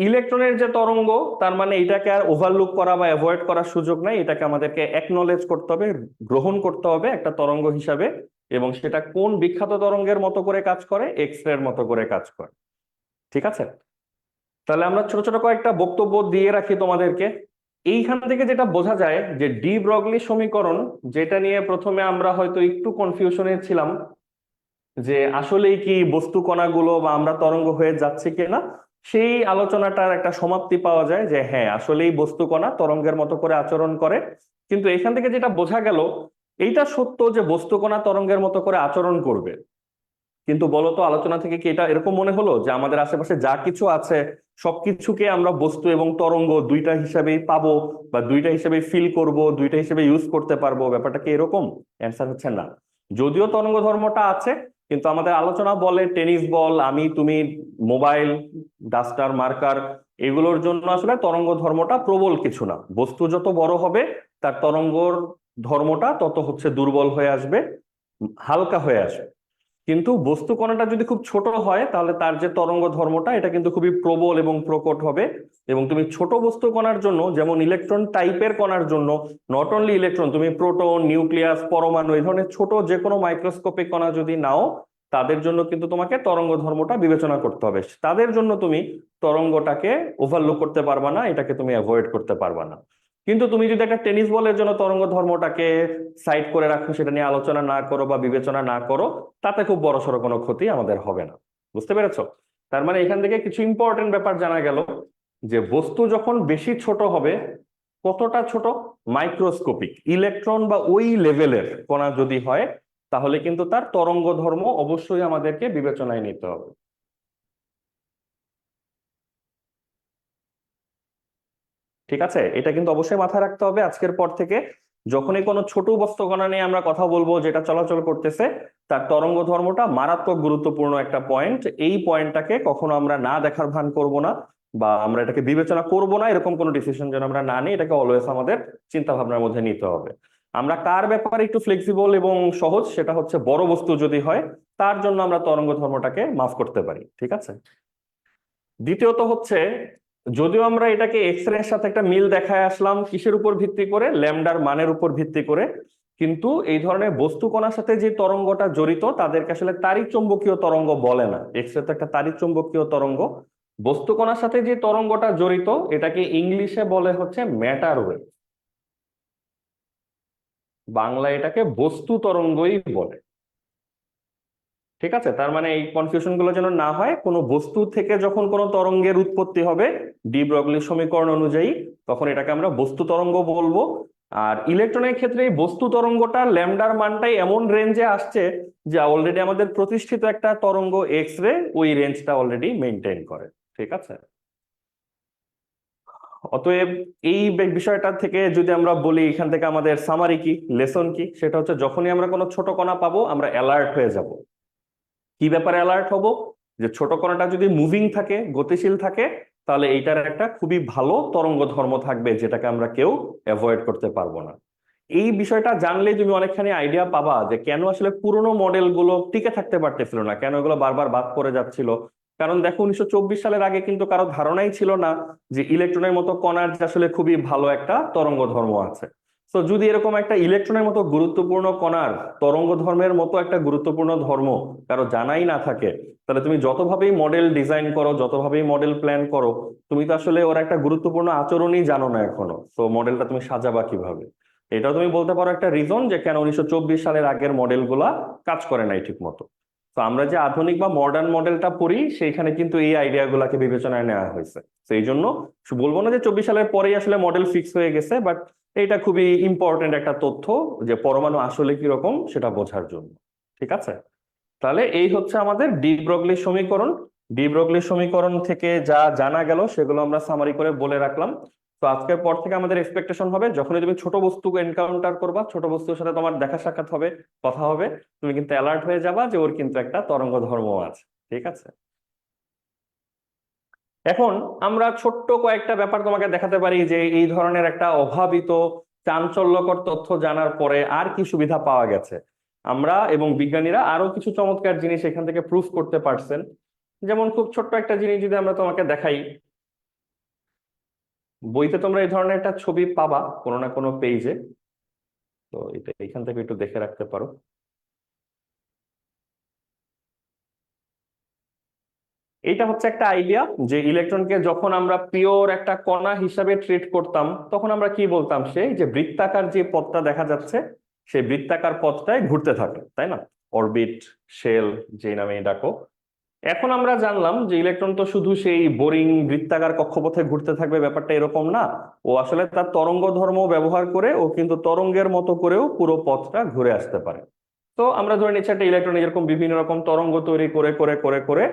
ইলেকট্রনের যে তরঙ্গ, তার মানে এটাকে আর ওভারলুক করা বা অ্যাভয়েড করার সুযোগ নাই, এটাকে আমাদেরকে অ্যাকনলেজ করতে হবে, গ্রহণ করতে হবে একটা তরঙ্গ হিসাবে। এবং সেটা কোন বিখ্যাত তরঙ্গের মতো করে কাজ করে? এক্স রে এর মতো করে কাজ করে। ঠিক আছে? তাহলে আমরা ছোট ছোট কয়েকটা বক্তব্য দিয়ে রাখি তোমাদেরকে। এইখান থেকে যেটা বোঝা যায় যে ডি ব্রগলি সমীকরণ, যেটা নিয়ে প্রথমে আমরা হয়তো একটু কনফিউশনে ছিলাম, যে আসলেই কি বস্তু কণাগুলো বা আমরা তরঙ্গ হয়ে যাচ্ছে কিনা, সেই আলোচনাটার একটা সমাপ্তি পাওয়া যায় যে হ্যাঁ, আসলেই বস্তু কণা তরঙ্গের মতো করে আচরণ করে। কিন্তু এখান থেকে যেটা বোঝা গেল, এইটা সত্য যে বস্তু কণা তরঙ্গের মতো করে আচরণ করবে, কিন্তু বলতো আলোচনা থেকে কি এটা এরকম মনে হলো যে আমাদের আশেপাশে যা কিছু আছে সবকিছুকে আমরা বস্তু এবং তরঙ্গ দুইটা হিসাবেই পাবো, বা দুইটা হিসেবে ফিল করব, দুইটা হিসেবে ইউজ করতে পারবো? ব্যাপারটা কি এরকম? অ্যান্সার হচ্ছে না। যদিও তরঙ্গ ধর্মটা আছে, কিন্তু আমাদের আলোচনা বলে টেনিস বল, আমি তুমি, মোবাইল, ডাস্টার, মার্কার, এগুলোর জন্য আসলে তরঙ্গ ধর্মটা প্রবল কিছু না। বস্তু যত বড় হবে তার তরঙ্গর ধর্মটা তত হচ্ছে দুর্বল হয়ে আসবে, হালকা হয়ে আসবে। কিন্তু বস্তু কণাটা যদি খুব ছোট হয় তাহলে তার যে তরঙ্গ ধর্মটা এটা কিন্তু খুবই প্রবল এবং প্রকট হবে। এবং তুমি ছোট বস্তু কণার জন্য, যেমন ইলেকট্রন টাইপের কণার জন্য, নট অনলি ইলেকট্রন, তুমি প্রোটন, নিউক্লিয়াস, পরমাণু, এই ধরনের ছোট যে কোনো মাইক্রোস্কোপিক কণা যদি নাও, তাদের জন্য কিন্তু তোমাকে তরঙ্গ ধর্মটা বিবেচনা করতে হবে। তাদের জন্য তুমি তরঙ্গটাকে ওভারলুক করতে পারবা না, এটাকে তুমি অ্যাভয়েড করতে পারবা না। কিন্তু তুমি যদি একটা টেনিস বলের জন্য তরঙ্গ ধর্মটাকে সাইড করে রাখো, সেটা নিয়ে আলোচনা না করো বা বিবেচনা না করো, তাতে খুব বড়সড় কোনো ক্ষতি আমাদের হবে না। বুঝতে পেরেছো? তার মানে এখান থেকে কিছু ইম্পর্টেন্ট ব্যাপার জানা গেল, যে বস্তু যখন বেশি ছোট হবে, কতটা ছোট? মাইক্রোস্কোপিক ইলেকট্রন বা ওই লেভেলের কণা যদি হয়, তাহলে কিন্তু তার তরঙ্গ ধর্ম অবশ্যই আমাদেরকে বিবেচনায় নিতে হবে। ঠিক আছে, এটা কিন্তু অবশ্যই মাথায় রাখতে হবে আজকের পর থেকে। যখনই কোনো ছোট বস্তু কণা নিয়ে আমরা কথা বলবো যেটা চলাচল করতেছে, তার তরঙ্গ ধর্মটা মারাত্মক গুরুত্বপূর্ণ একটা পয়েন্ট। এই পয়েন্টটাকে কখনো আমরা না দেখার ভান করব না, বা আমরা এটাকে বিবেচনা করব না, এরকম কোনো ডিসিশন যেন আমরা না নিই, এটাকে অলওয়েজ আমাদের চিন্তা ভাবনার মধ্যে নিতে হবে। আমরা কার ব্যাপারে একটু ফ্লেক্সিবল এবং সহজ, সেটা হচ্ছে বড় বস্তু যদি হয় তার জন্য আমরা তরঙ্গ ধর্মটাকে মাফ করতে পারি। ঠিক আছে। দ্বিতীয়ত হচ্ছে, যদিও আমরা এটাকে এক্স রে এর সাথে একটা মিল দেখায় আসলাম, কিসের উপর ভিত্তি করে? ল্যামডার মানের উপর ভিত্তি করে। কিন্তু এই ধরনের বস্তু কণার সাথে যে তরঙ্গটা জড়িত তাদেরকে আসলে তাড়িৎ চৌম্বকীয় তরঙ্গ বলে না। এক্স রে তো একটা তাড়িৎ চৌম্বকীয় তরঙ্গ। বস্তু কণার সাথে যে তরঙ্গটা জড়িত এটাকে ইংলিশে বলে হচ্ছে ম্যাটার ওয়েভ, বাংলায় এটাকে বস্তু তরঙ্গই বলে। ঠিক আছে, তার মানে এই কনফিউশন গুলো যেন না হয়। কোনো বস্তু থেকে যখন কোনো তরঙ্গের উৎপত্তি হবে ডি ব্রগলি সমীকরণ অনুযায়ী, তখন এটাকে আমরা বস্তু তরঙ্গ বলবো। আর ইলেকট্রনের ক্ষেত্রে এই বস্তু তরঙ্গটা ল্যামডার মানটাই এমন রেঞ্জে আসছে যে অলরেডি আমাদের প্রতিষ্ঠিত একটা তরঙ্গ এক্স রে ওই রেঞ্জটা অলরেডি মেনটেন করে। ঠিক আছে। অতএব এই বিষয়টা থেকে যদি আমরা বলি, এখান থেকে আমাদের সামারি কি, লেসন কি, সেটা হচ্ছে যখনই আমরা কোনো ছোট কণা পাবো আমরা অ্যালার্ট হয়ে যাব। কি ব্যাপারে অ্যালার্ট হব? যে ছোট কণাটা যদি মুভিং থাকে, গতিশীল থাকে, তাহলে এইটার একটা খুবই ভালো তরঙ্গ ধর্ম থাকবে যেটাকে আমরা কেউ অ্যাভয়েড করতে পারবো না। এই বিষয়টা জানলেই তুমি অনেকখানি আইডিয়া পাবা যে কেন আসলে পুরোনো মডেল গুলো টিকে থাকতে পারতেছিল না, কেন এগুলো বারবার বাদ পড়ে যাচ্ছিল। কারণ দেখো 1924 সালের আগে কিন্তু কারো ধারণাই ছিল না যে ইলেকট্রনের মতো কণার যে আসলে খুবই ভালো একটা তরঙ্গ ধর্ম আছে। তো যদি এরকম একটা ইলেকট্রনের মতো গুরুত্বপূর্ণ কণার তরঙ্গ ধর্মের মতো একটা গুরুত্বপূর্ণ ধর্ম কারো জানাই না থাকে, তাহলে তুমি যতভাবেই মডেল ডিজাইন করো, যতভাবেই মডেল প্ল্যান করো, তুমি তো আসলে ওর একটা গুরুত্বপূর্ণ আচরণই জানো না এখনো। তো মডেলটা তুমি সাজাবা কিভাবে? এটাও তুমি বলতে পারো একটা রিজন যে কেন 1924 সালের আগের মডেলগুলা কাজ করে নাই ঠিক মতো। তো আমরা যে আধুনিক বা মডার্ন মডেলটা পড়ি সেইখানে কিন্তু এই আইডিয়া গুলাকে বিবেচনায় নেওয়া হয়েছে। তো এই জন্য বলবো না যে 24 সালের পরেই আসলে মডেল ফিক্স হয়ে গেছে, বাট এটা খুবই ইম্পর্টেন্ট একটা তথ্য যে পরমাণু আসলে কিরকম সেটা বোঝার জন্য। ঠিক আছে। তাহলে এই হচ্ছে আমাদের ডি ব্রগলি সমীকরণ। ডি ব্রগলি সমীকরণ থেকে যা জানা গেল সেগুলো আমরা সামারি করে বলে রাখলাম। তো আজকের পর থেকে আমাদের এক্সপেকটেশন হবে যখনই তুমি ছোট বস্তুকে এনকাউন্টার করবা, ছোট বস্তুর সাথে তোমার দেখা সাক্ষাৎ হবে, কথা হবে, তুমি কিন্তু অ্যালার্ট হয়ে যাবা যে ওর কিন্তু একটা তরঙ্গ ধর্ম আছে। ঠিক আছে। এখন আমরা ছোট্ট কয়েকটা ব্যাপার তোমাকে দেখাতে পারি যে এই ধরনের একটা অভাবিত চাঞ্চল্যকর তথ্য জানার পরে আর কি সুবিধা পাওয়া গেছে। আমরা এবং বিজ্ঞানীরা আরো কিছু চমৎকার জিনিস এখান থেকে প্রুফ করতে পারছেন। যেমন খুব ছোট্ট একটা জিনিস যদি আমরা তোমাকে দেখাই, বইতে তোমরা এই ধরনের একটা ছবি পাবা কোনো না কোনো পেজে। তো এটা এখান থেকে একটু দেখে রাখতে পারো। এইটা হচ্ছে একটা আইডিয়া যে ইলেকট্রনকে যখন আমরা পিওর একটা কণা হিসাবে ট্রিট করতাম তখন আমরা কি বলতাম, সেই যে বৃত্তাকার যে পথটা দেখা যাচ্ছে সেই বৃত্তাকার পথটাই ঘুরতে থাকে, তাই না? অরবিট, শেল, যে নামে ডাকো। এখন আমরা জানলাম যে ইলেকট্রন তো শুধু সেই বোরিং বৃত্তাকার কক্ষপথে ঘুরতে থাকবে, ব্যাপারটা এরকম না। ও আসলে তার তরঙ্গ ধর্ম ব্যবহার করে ও কিন্তু তরঙ্গের মতো করেও পুরো পথটা ঘুরে আসতে পারে। তো আমরা ধরে নিচ্ছি একটা ইলেকট্রন এরকম বিভিন্ন রকম তরঙ্গ তৈরি করে করে করে করে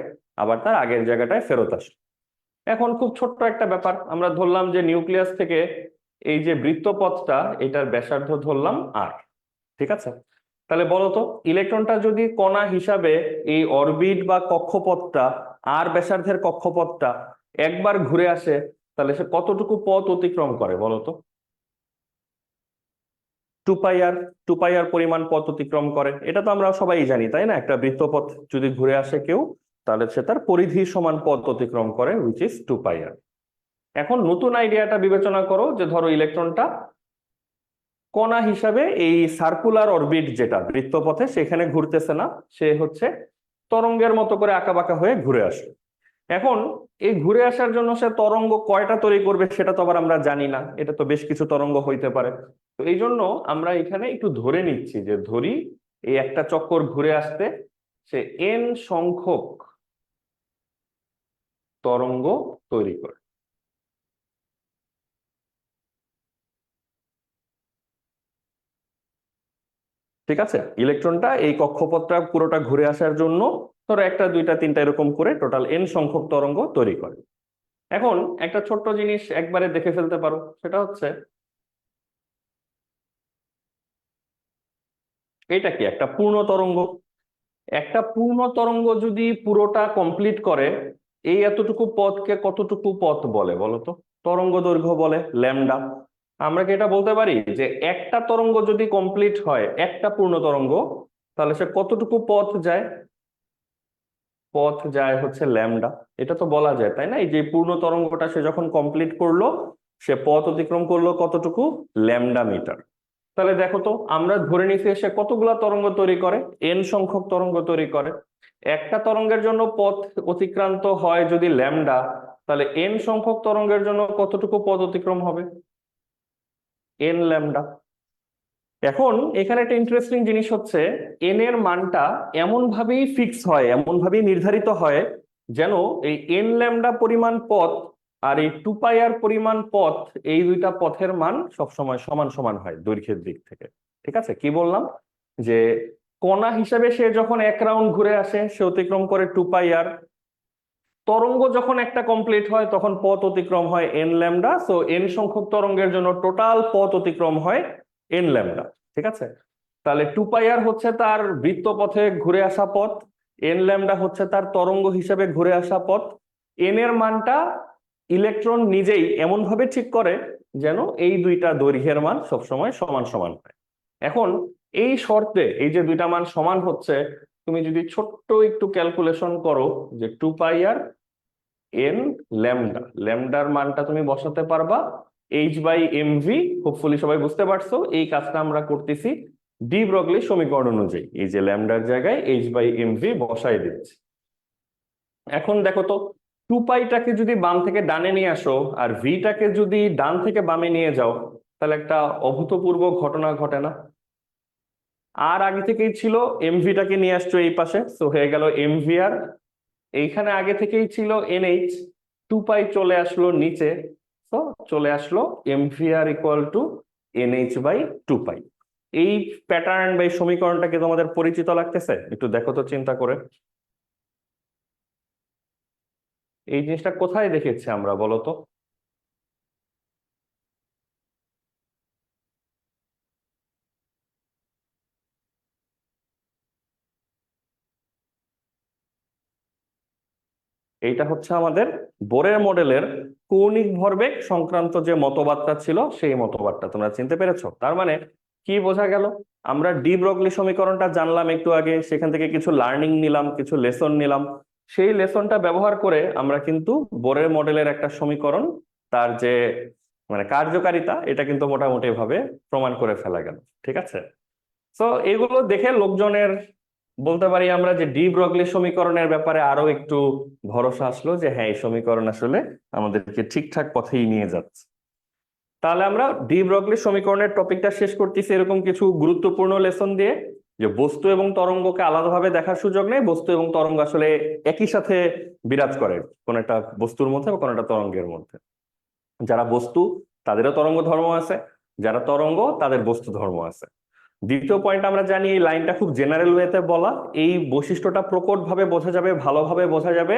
আবার তার আগের জায়গাটায় ফেরত আসে। এখন খুব ছোট্ট একটা ব্যাপার, আমরা ধরলাম যে নিউক্লিয়াস থেকে এই যে বৃত্তপথটা, এটার ব্যাসার্ধ ধরলাম আর, ঠিক আছে? তাহলে বলো তো, ইলেকট্রনটা যদি কণা হিসাবে এই অরবিট বা কক্ষপথটা আর ব্যাসার্ধের কক্ষপথটা একবার ঘুরে আসে, তাহলে সে কতটুকু পথ অতিক্রম করে বলো তো? 2 পাই আর, 2 পাই আর পরিমাণ পথ অতিক্রম করে। এটা তো আমরা সবাই জানি, তাই না? একটা বৃত্তপথ যদি ঘুরে আসে কেউ, তাহলে সে তার পরিধি সমান পথ অতিক্রম করে, উইচ ইজ 2 পাই আর। এখন নতুন আইডিয়াটা বিবেচনা করো, যে ধরো ইলেকট্রনটা কণা হিসাবে এই সার্কুলার অরবিট যেটা বৃত্তপথে, সেখানে ঘুরতেছে না, সে হচ্ছে তরঙ্গের মতো করে আঁকাবাঁকা হয়ে ঘুরে আসে। এখন এই ঘুরে আসার জন্য সে তরঙ্গ কয়টা তৈরি করবে সেটা তো আবার আমরা জানি না, এটা তো বেশ কিছু তরঙ্গ হইতে পারে। তো এই জন্য আমরা এখানে একটু ধরে নিচ্ছি, যে ধরি এই একটা চক্কর ঘুরে আসতে সে এন সংখ্যক তরঙ্গ তৈরি করে। ঠিক আছে, ইলেকট্রনটা এই কক্ষপথটা পুরোটা ঘুরে আসার জন্য ধরো একটা দুইটা তিনটা এরকম করে টোটাল এন সংখ্যক তরঙ্গ তৈরি করে। এখন একটা ছোট্ট জিনিস একবারে দেখে ফেলতে পারো, সেটা হচ্ছে এটা কি একটা পূর্ণ তরঙ্গ। একটা পূর্ণ তরঙ্গ যদি পুরোটা কমপ্লিট করে, এই এতটুকু পথকে কতটুকু পথ বলে বলো তো? তরঙ্গ দৈর্ঘ্য বলে, ল্যামডা। আমরা কি এটা বলতে পারি যে একটা তরঙ্গ যদি কমপ্লিট হয়, একটা পূর্ণ তরঙ্গ, তাহলে সে কতটুকু পথ যায়? পথ যায় হচ্ছে ল্যামডা। এটা তো বলা যায়, তাই না? এই যে পূর্ণ তরঙ্গটা সে যখন কমপ্লিট করলো, সে পথ অতিক্রম করলো কতটুকু? Lambda metre. তাহলে দেখো তো, আমরা ধরে নিচ্ছি সে কতগুলা তরঙ্গ তৈরি করে, এন সংখ্যক তরঙ্গ তৈরি করে। একটা তরঙ্গের জন্য পথ অতিক্রান্ত হয় যদি ল্যামডা, তাহলে এন সংখ্যক তরঙ্গের জন্য কতটুকু পথ অতিক্রম হবে? N lambda. এখন এখানে একটা ইন্টারেস্টিং জিনিস হচ্ছে, এন এর মানটা এমন ভাবেই ফিক্স হয়, এমন ভাবেই নির্ধারিত হয়, যেন এই এন ল্যামডা পরিমাণ পথ আর এই 2 পাই আর পরিমাণ পথ, এই দুইটা পথের মান সবসময় সমান সমান হয় দৈর্ঘ্যের দিক থেকে। ঠিক আছে, কি বললাম? যে কণা হিসাবে সে যখন এক রাউন্ড ঘুরে আসে, সে অতিক্রম করে 2 পাই আর। তরঙ্গ যখন একটা কমপ্লিট হয়, তখন পথ অতিক্রম হয় এন ল্যামডা। সো এন সংখ্যক তরঙ্গের জন্য টোটাল পথ অতিক্রম হয় এন ল্যামডা। ঠিক আছে, তাহলে 2 পাই আর হচ্ছে তার বৃত্তপথে ঘুরে আসা পথ, এন ল্যামডা হচ্ছে তার তরঙ্গ হিসেবে ঘুরে আসা পথ। এন এর মানটা ইলেকট্রন নিজেই এমন ভাবে ঠিক করে যেন এই দুইটা দৈর্ঘ্যের মান সবসময় সমান সমান হয়। এখন এই শর্তে এই যে দুইটা মান সমান হচ্ছে, তুমি যদি ছোট্ট একটু ক্যালকুলেশন করো, যে 2 পাই আর এন ল্যামডা, ল্যামডার মানটা তুমি বসাতে পারবা H/mv। হোপফুলি সবাই বুঝতে পারছো, এই কাজটা আমরা করতেছি ডি ব্রগলি সমীকরণ অনুযায়ী। এই যে ল্যামডার জায়গায় H/mv বসাই দিচ্ছি। এখন দেখো তো, 2 পাইটাকে যদি বাম থেকে ডানে নিয়ে আসো আর ভিটাকে যদি ডান থেকে বামে নিয়ে যাও, তাহলে একটা অভূতপূর্ব ঘটনা ঘটে না? আর আগে থেকেই ছিল, এমভিটাকে নিয়ে আসছো এই পাশে, সো হয়ে গেল এমভিআর। এইখানে আগে থেকেই ছিল এনএইচ, 2 পাই চলে আসলো নিচে, তো চলে আসলো এমভিআর ইকুয়াল টু NH/2 পাই। এই প্যাটার্ন বা এই সমীকরণটাকে তোমাদের পরিচিত লাগতেছে? একটু দেখো তো চিন্তা করে, এই জিনিসটা কোথায় দেখেছি আমরা বলো তো? এইটা হচ্ছে আমাদের বোরের মডেলের কৌণিক ভরবেগ সংক্রান্ত যে মতবাদটা ছিল, সেই মতবাদটা তোমরা চিনতে পেরেছো? তার মানে কি বোঝা গেল? আমরা ডি ব্রগলি সমীকরণটা জানলাম একটু আগে, সেখান থেকে কিছু লার্নিং নিলাম, কিছু লেসন নিলাম। সেই লেসনটা ব্যবহার করে আমরা কিন্তু বোরের মডেলের একটা সমীকরণ, তার যে মানে কার্যকারিতা, এটা কিন্তু মোটামুটি ভাবে প্রমাণ করে ফেলা গেল। ঠিক আছে, তো এগুলো দেখে লোকজনের, বলতে পারি আমরা, যে ডি ব্রগলি সমীকরণের ব্যাপারে আরো একটু ভরসা আসলো, যে হ্যাঁ, এই সমীকরণ আসলে আমাদেরকে ঠিকঠাক পথেই নিয়ে যাচ্ছে। তাহলে আমরা ডি ব্রগলি সমীকরণের টপিকটা শেষ করতেছি এরকম কিছু গুরুত্বপূর্ণ লেসন দিয়ে, যে বস্তু এবং তরঙ্গকে আলাদাভাবে দেখার সুযোগ নেই, বস্তু এবং তরঙ্গ আসলে একই সাথে বিরাজ করে কোন একটা বস্তুর মধ্যে বা কোন একটা তরঙ্গের মধ্যে। যারা বস্তু, তাদেরও তরঙ্গ ধর্ম আছে, যারা তরঙ্গ, তাদের বস্তু ধর্ম আছে। দ্বিতীয় পয়েন্ট, আমরা জানি এই লাইনটা খুব জেনারেল ওয়েতে বলা। এই বৈশিষ্ট্যটা প্রকটভাবে বোঝা যাবে, ভালোভাবে বোঝা যাবে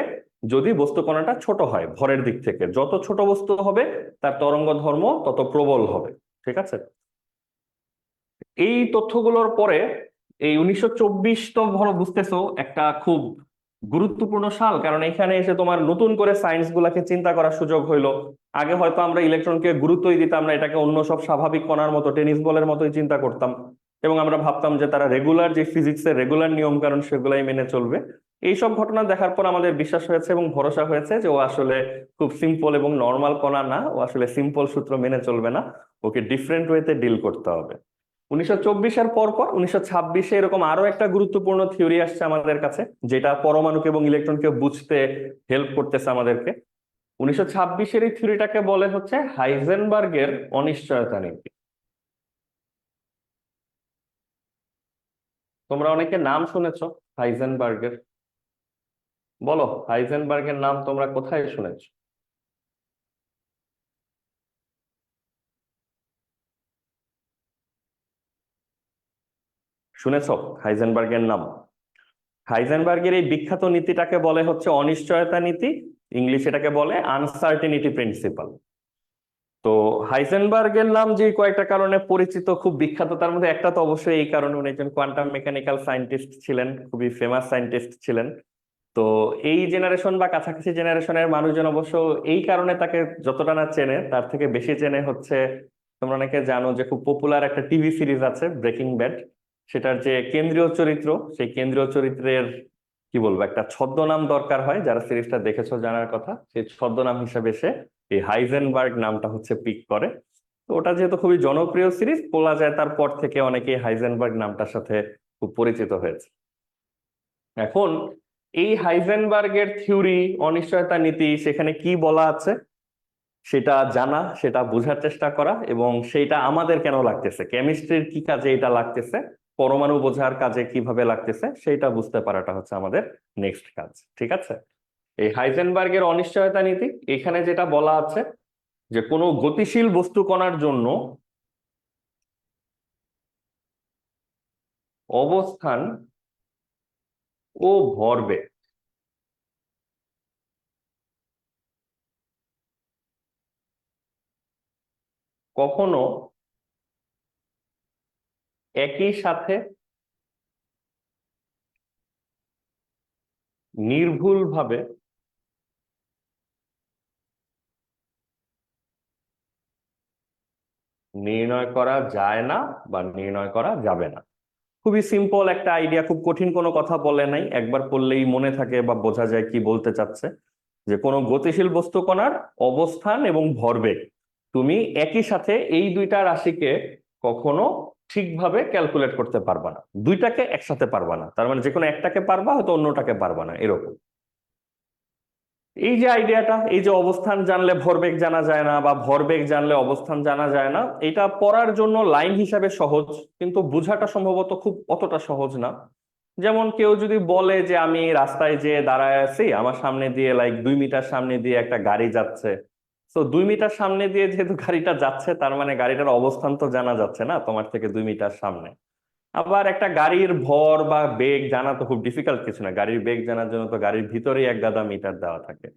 যদি বস্তু কণাটা ছোট হয় ভরের দিক থেকে। যত ছোট বস্তু হবে তার তরঙ্গ ধর্ম তত প্রবল হবে। ঠিক আছে, এই তথ্যগুলোর পরে এই 1924 তো ভালো বুঝতেছো একটা খুব গুরুত্বপূর্ণ সাল, কারণ এখানে এসে তোমার নতুন করে সায়েন্স গুলাকে চিন্তা করার সুযোগ হইলো। আগে হয়তো আমরা ইলেকট্রনকে গুরুত্বই দিতাম না, এটাকে অন্য সব স্বাভাবিক কণার মতো, টেনিস বলের মতোই চিন্তা করতাম, এবং আমরা ভাবতাম যে তারা রেগুলার, যে ফিজিক্সের রেগুলার নিয়ম কারণ সেগুলাই মেনে চলবে। এইসব ঘটনা দেখার পর আমাদের বিশ্বাস হয়েছে এবং ভরসা হয়েছে যে ও আসলে খুব সিম্পল এবং নর্মাল কণা না, ও আসলে সিম্পল সূত্র মেনে চলবে না, ওকে ডিফারেন্ট ওয়েতে ডিল করতে হবে। 1924-এর পর 1926-এ এরকম আরো একটা গুরুত্বপূর্ণ থিওরি আসছে আমাদের কাছে, যেটা পরমাণুকে এবং ইলেকট্রনকে বুঝতে হেল্প করতেছে আমাদেরকে। 1926-এর এই থিওরিটাকে বলে হচ্ছে হাইজেনবার্গের অনিশ্চয়তা নীতি। তোমরা অনেকে নাম শুনেছো হাইজেনবার্গের। বলো, হাইজেনবার্গের নাম তোমরা কোথায় শুনেছো? শুনেছো হাইজেনবার্গের নাম? হাইজেনবার্গের এই বিখ্যাত নীতিটাকে বলে হচ্ছে অনিশ্চয়তা নীতি, ইংলিশ এটাকে বলে আনসার্টেনিটি প্রিন্সিপাল। তো হাইজেনবার্গের নাম যে কয়েকটা কারণে পরিচিত, খুব বিখ্যাত, তার মধ্যে একটা তো অবশ্যই এই কারণে উনি একজন কোয়ান্টাম মেকানিক্যাল সায়েন্টিস্ট ছিলেন, খুবই ফেমাস সায়েন্টিস্ট ছিলেন। তো এই জেনারেশন বা কাছাকাছি জেনারেশনের মানুষজন অবশ্য এই কারণে তাকে যতটা না চেনে তার থেকে বেশি চেনে হচ্ছে, তোমরা অনেকে জানো যে খুব পপুলার একটা টিভি সিরিজ আছে ব্রেকিং ব্যাড, সেটার যে কেন্দ্রীয় চরিত্র, সেই কেন্দ্রীয় চরিত্রের কি বলবো একটা ছদ্মনাম দরকার হয়, যারা সিরিজটা দেখেছো জানার কথা, সেই ছদ্মনাম হিসেবে সে এই হাইজেনবার্গ নামটা হচ্ছে পিক করে। তো ওটা যেহেতু খুবই জনপ্রিয় সিরিজ, বলা যায় তারপর থেকে অনেকেই হাইজেনবার্গ নামটার সাথে খুব পরিচিত হয়েছে। এখন এই হাইজেনবার্গের থিওরি, অনিশ্চয়তা নীতি, সেখানে কি বলা আছে সেটা জানা, সেটা বোঝার চেষ্টা করা, এবং সেইটা আমাদের কেন লাগতেছে, কেমিস্ট্রির কি কাজে এটা লাগতেছে, পরমাণু বোঝার কাজে কিভাবে লাগতেছে, সেইটা বুঝতে পারাটা হচ্ছে আমাদের নেক্সট কাজ। ঠিক আছে, এই হাইজেনবার্গের অনিশ্চয়তা নীতি, এখানে যেটা বলা আছে যে কোনো গতিশীল বস্তু কণার জন্য অবস্থান ও ভরবেগ কখনো একই সাথে নির্ভুলভাবে নির্ণয় করা যায় না বা নির্ণয় করা যাবে না। খুবই সিম্পল একটা আইডিয়া, খুব কঠিন কোনো কথা বলে নাই, একবার পড়লেই মনে থাকে বা বোঝা যায় কি বলতে চাচ্ছে। যে কোনো গতিশীল বস্তু কণার অবস্থান এবং ভরবেগ তুমি একই সাথে এই দুইটা রাশিকে কখনো ঠিকভাবে ক্যালকুলেট করতে পারবা না, দুইটাকে একসাথে পারবা না, তার মানে যে কোনো একটাকে পারবা হয়তো অন্যটাকে পারবা না, এরকম। এই যে আইডিয়াটা, এই যে অবস্থান জানলে ভরবেগ জানা যায় না বা ভরবেগ জানলে অবস্থান জানা যায় না, এটা পড়ার জন্য লাইন হিসাবে সহজ, কিন্তু বোঝাটা সম্ভবত খুব অতটা সহজ না। যেমন কেউ যদি বলে যে আমি রাস্তায় যে দাঁড়ায় আছি, আমার সামনে দিয়ে 2 মিটার সামনে দিয়ে একটা গাড়ি যাচ্ছে, তো 2 মিটার সামনে দিয়ে যেহেতু গাড়িটা যাচ্ছে তার মানে গাড়িটার অবস্থান তো জানা যাচ্ছে না তোমার থেকে 2 মিটার সামনে। আবার একটা গাড়ির ভর বা বেগ জানা তো খুব ডিফিকাল্ট কিছু না, গাড়ির বেগ জানার জন্য তো গাড়ির ভিতরেই এক গাদা মিটার দেওয়া থাকে।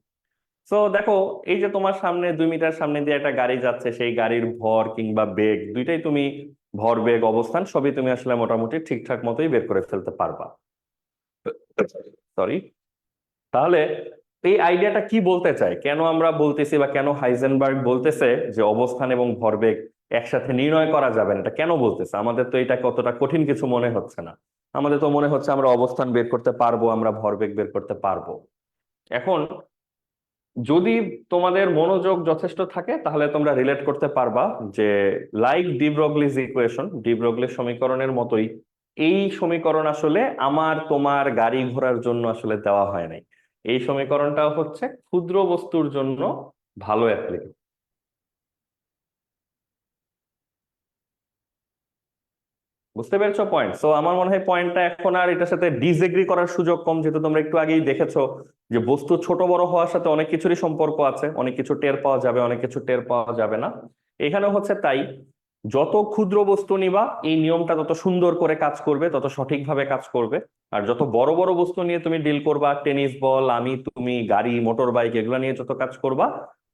তো দেখো, এই যে তোমার সামনে 2 মিটার সামনে দিয়ে একটা গাড়ি যাচ্ছে, সেই গাড়ির ভর কিংবা বেগ দুইটাই তুমি, ভর বেগ অবস্থান সবই তুমি আসলে মোটামুটি ঠিকঠাক মতোই বের করে ফেলতে পারবা। সরি। তাহলে এই আইডিয়াটা কি বলতে চায়, কেন আমরা বলতেছি বা কেন হাইজেনবার্গ বলতেছে যে অবস্থান এবং ভরবেগ একসাথে নির্ণয় করা যাবে না, এটা কেন বলতেছে? আমাদের তো এটা কতটা কঠিন কিছু মনে হচ্ছে না, আমাদের তো মনে হচ্ছে আমরা অবস্থান বের করতে পারবো, আমরা ভরবেগ বের করতে পারবো। এখন যদি তোমাদের মনোযোগ যথেষ্ট থাকে তাহলে তোমরা রিলেট করতে পারবা যে ডি ব্রগলিজ ইকুয়েশন, ডি ব্রগলি সমীকরণের মতোই এই সমীকরণ আসলে আমার তোমার গাড়ি ঘোড়ার জন্য আসলে দেওয়া হয় নাই। এই সমীকরণটা হচ্ছে ক্ষুদ্র বস্তুর জন্য ভালো অ্যাপ্লিকেবল। বুঝতে পেরেছো পয়েন্ট? সো আমার মনে হয় পয়েন্টটা এখন আর এটার সাথে ডিসএগ্রি করার সুযোগ কম, যেহেতু তোমরা একটু আগেই দেখেছো যে বস্তু ছোট বড় হওয়ার সাথে অনেক কিছুরই সম্পর্ক আছে, অনেক কিছু টের পাওয়া যাবে, অনেক কিছু টের পাওয়া যাবে না। এখানে হচ্ছে তাই, যত ক্ষুদ্র বস্তু নিবা এই নিয়মটা তত সুন্দর করে কাজ করবে, তত সঠিকভাবে কাজ করবে। আর যত বড় বড় বস্তু নিয়ে তুমি ডিল করবা, টেনিস বল, আমি তুমি, গাড়ি, মোটর বাইক, এগুলো নিয়ে যত কাজ করবা,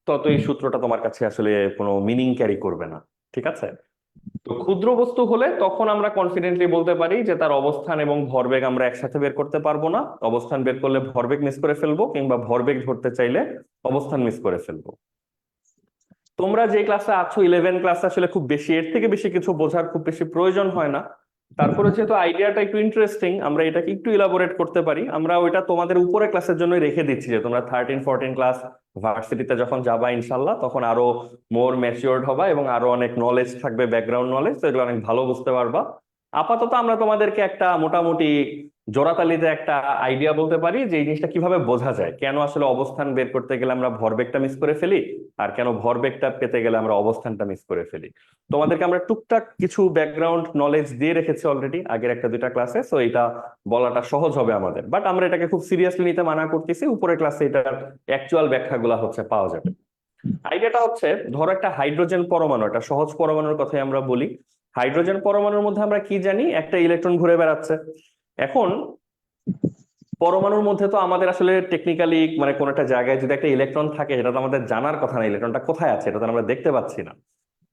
তত এই সূত্রটা তোমার কাছে আসলে কোনো মিনিং ক্যারি করবে না। ঠিক আছে? তো ক্ষুদ্র বস্তু হলে তখন আমরা কনফিডেন্টলি বলতে পারি যে তার অবস্থান এবং ভরবেগ আমরা একসাথে বের করতে পারবো না। অবস্থান বের করলে ভরবেগ মিস করে ফেলবো, কিংবা ভরবেগ ধরতে চাইলে অবস্থান মিস করে ফেলবো। তোমরা যে ক্লাসে আছো 11 ক্লাসে আসলে খুব বেশি, এর থেকে বেশি কিছু বোঝার খুব বেশি প্রয়োজন হয় না। তারপরে যেহেতু আইডিয়াটা একটু ইন্টারেস্টিং, আমরা এটাকে একটু ইলাবোরেট করতে পারি। আমরা ওইটা তোমাদের উপরে ক্লাসের জন্য রেখে দিচ্ছি, যে তোমরা 13-14 ক্লাস ভার্সিটিতে যখন যাবা ইনশাল্লাহ, তখন আরো মোর ম্যাচিওরড হবা এবং আরো অনেক নলেজ থাকবে, ব্যাকগ্রাউন্ড নলেজ, তো এগুলো অনেক ভালো বুঝতে পারবা। আপাতত আমরা তোমাদেরকে একটা মোটামুটি জোড়াতালিতে একটা আইডিয়া বলতে পারি যে এই জিনিসটা কিভাবে বোঝা যায়, কেন আসলে অবস্থান বের করতে গেলে আমরা ভরবেগটা মিস করে ফেলি, আর কেন ভরবেগটা পেতে গেলে আমরা অবস্থানটা মিস করে ফেলি। তোমাদেরকে আমরা টুকটাক কিছু ব্যাকগ্রাউন্ড নলেজ দিয়ে রেখেছি অলরেডি আগের একটা দুইটা ক্লাসে, সো এটা বলাটা সহজ হবে আমাদের। বাট আমরা এটাকে খুব সিরিয়াসলি নিতে মানা করতেছি, উপরের ক্লাসে এটার অ্যাকচুয়াল ব্যাখ্যাগুলো হচ্ছে পাওয়া যাবে। আইডিয়াটা হচ্ছে, ধরো একটা হাইড্রোজেন পরমাণু, একটা সহজ পরমাণুর কথাই আমরা বলি। হাইড্রোজেন পরমাণুর মধ্যে আমরা কি জানি? একটা ইলেকট্রন ঘুরে বেড়াচ্ছে। এখন পরমাণুর মধ্যে তো আমাদের আসলে টেকনিক্যালি মানে কোন একটা জায়গায় যদি একটা ইলেকট্রন থাকে, সেটা তো আমাদের জানার কথা না, ইলেকট্রনটা কোথায় আছে এটা তো আমরা দেখতে পাচ্ছি না।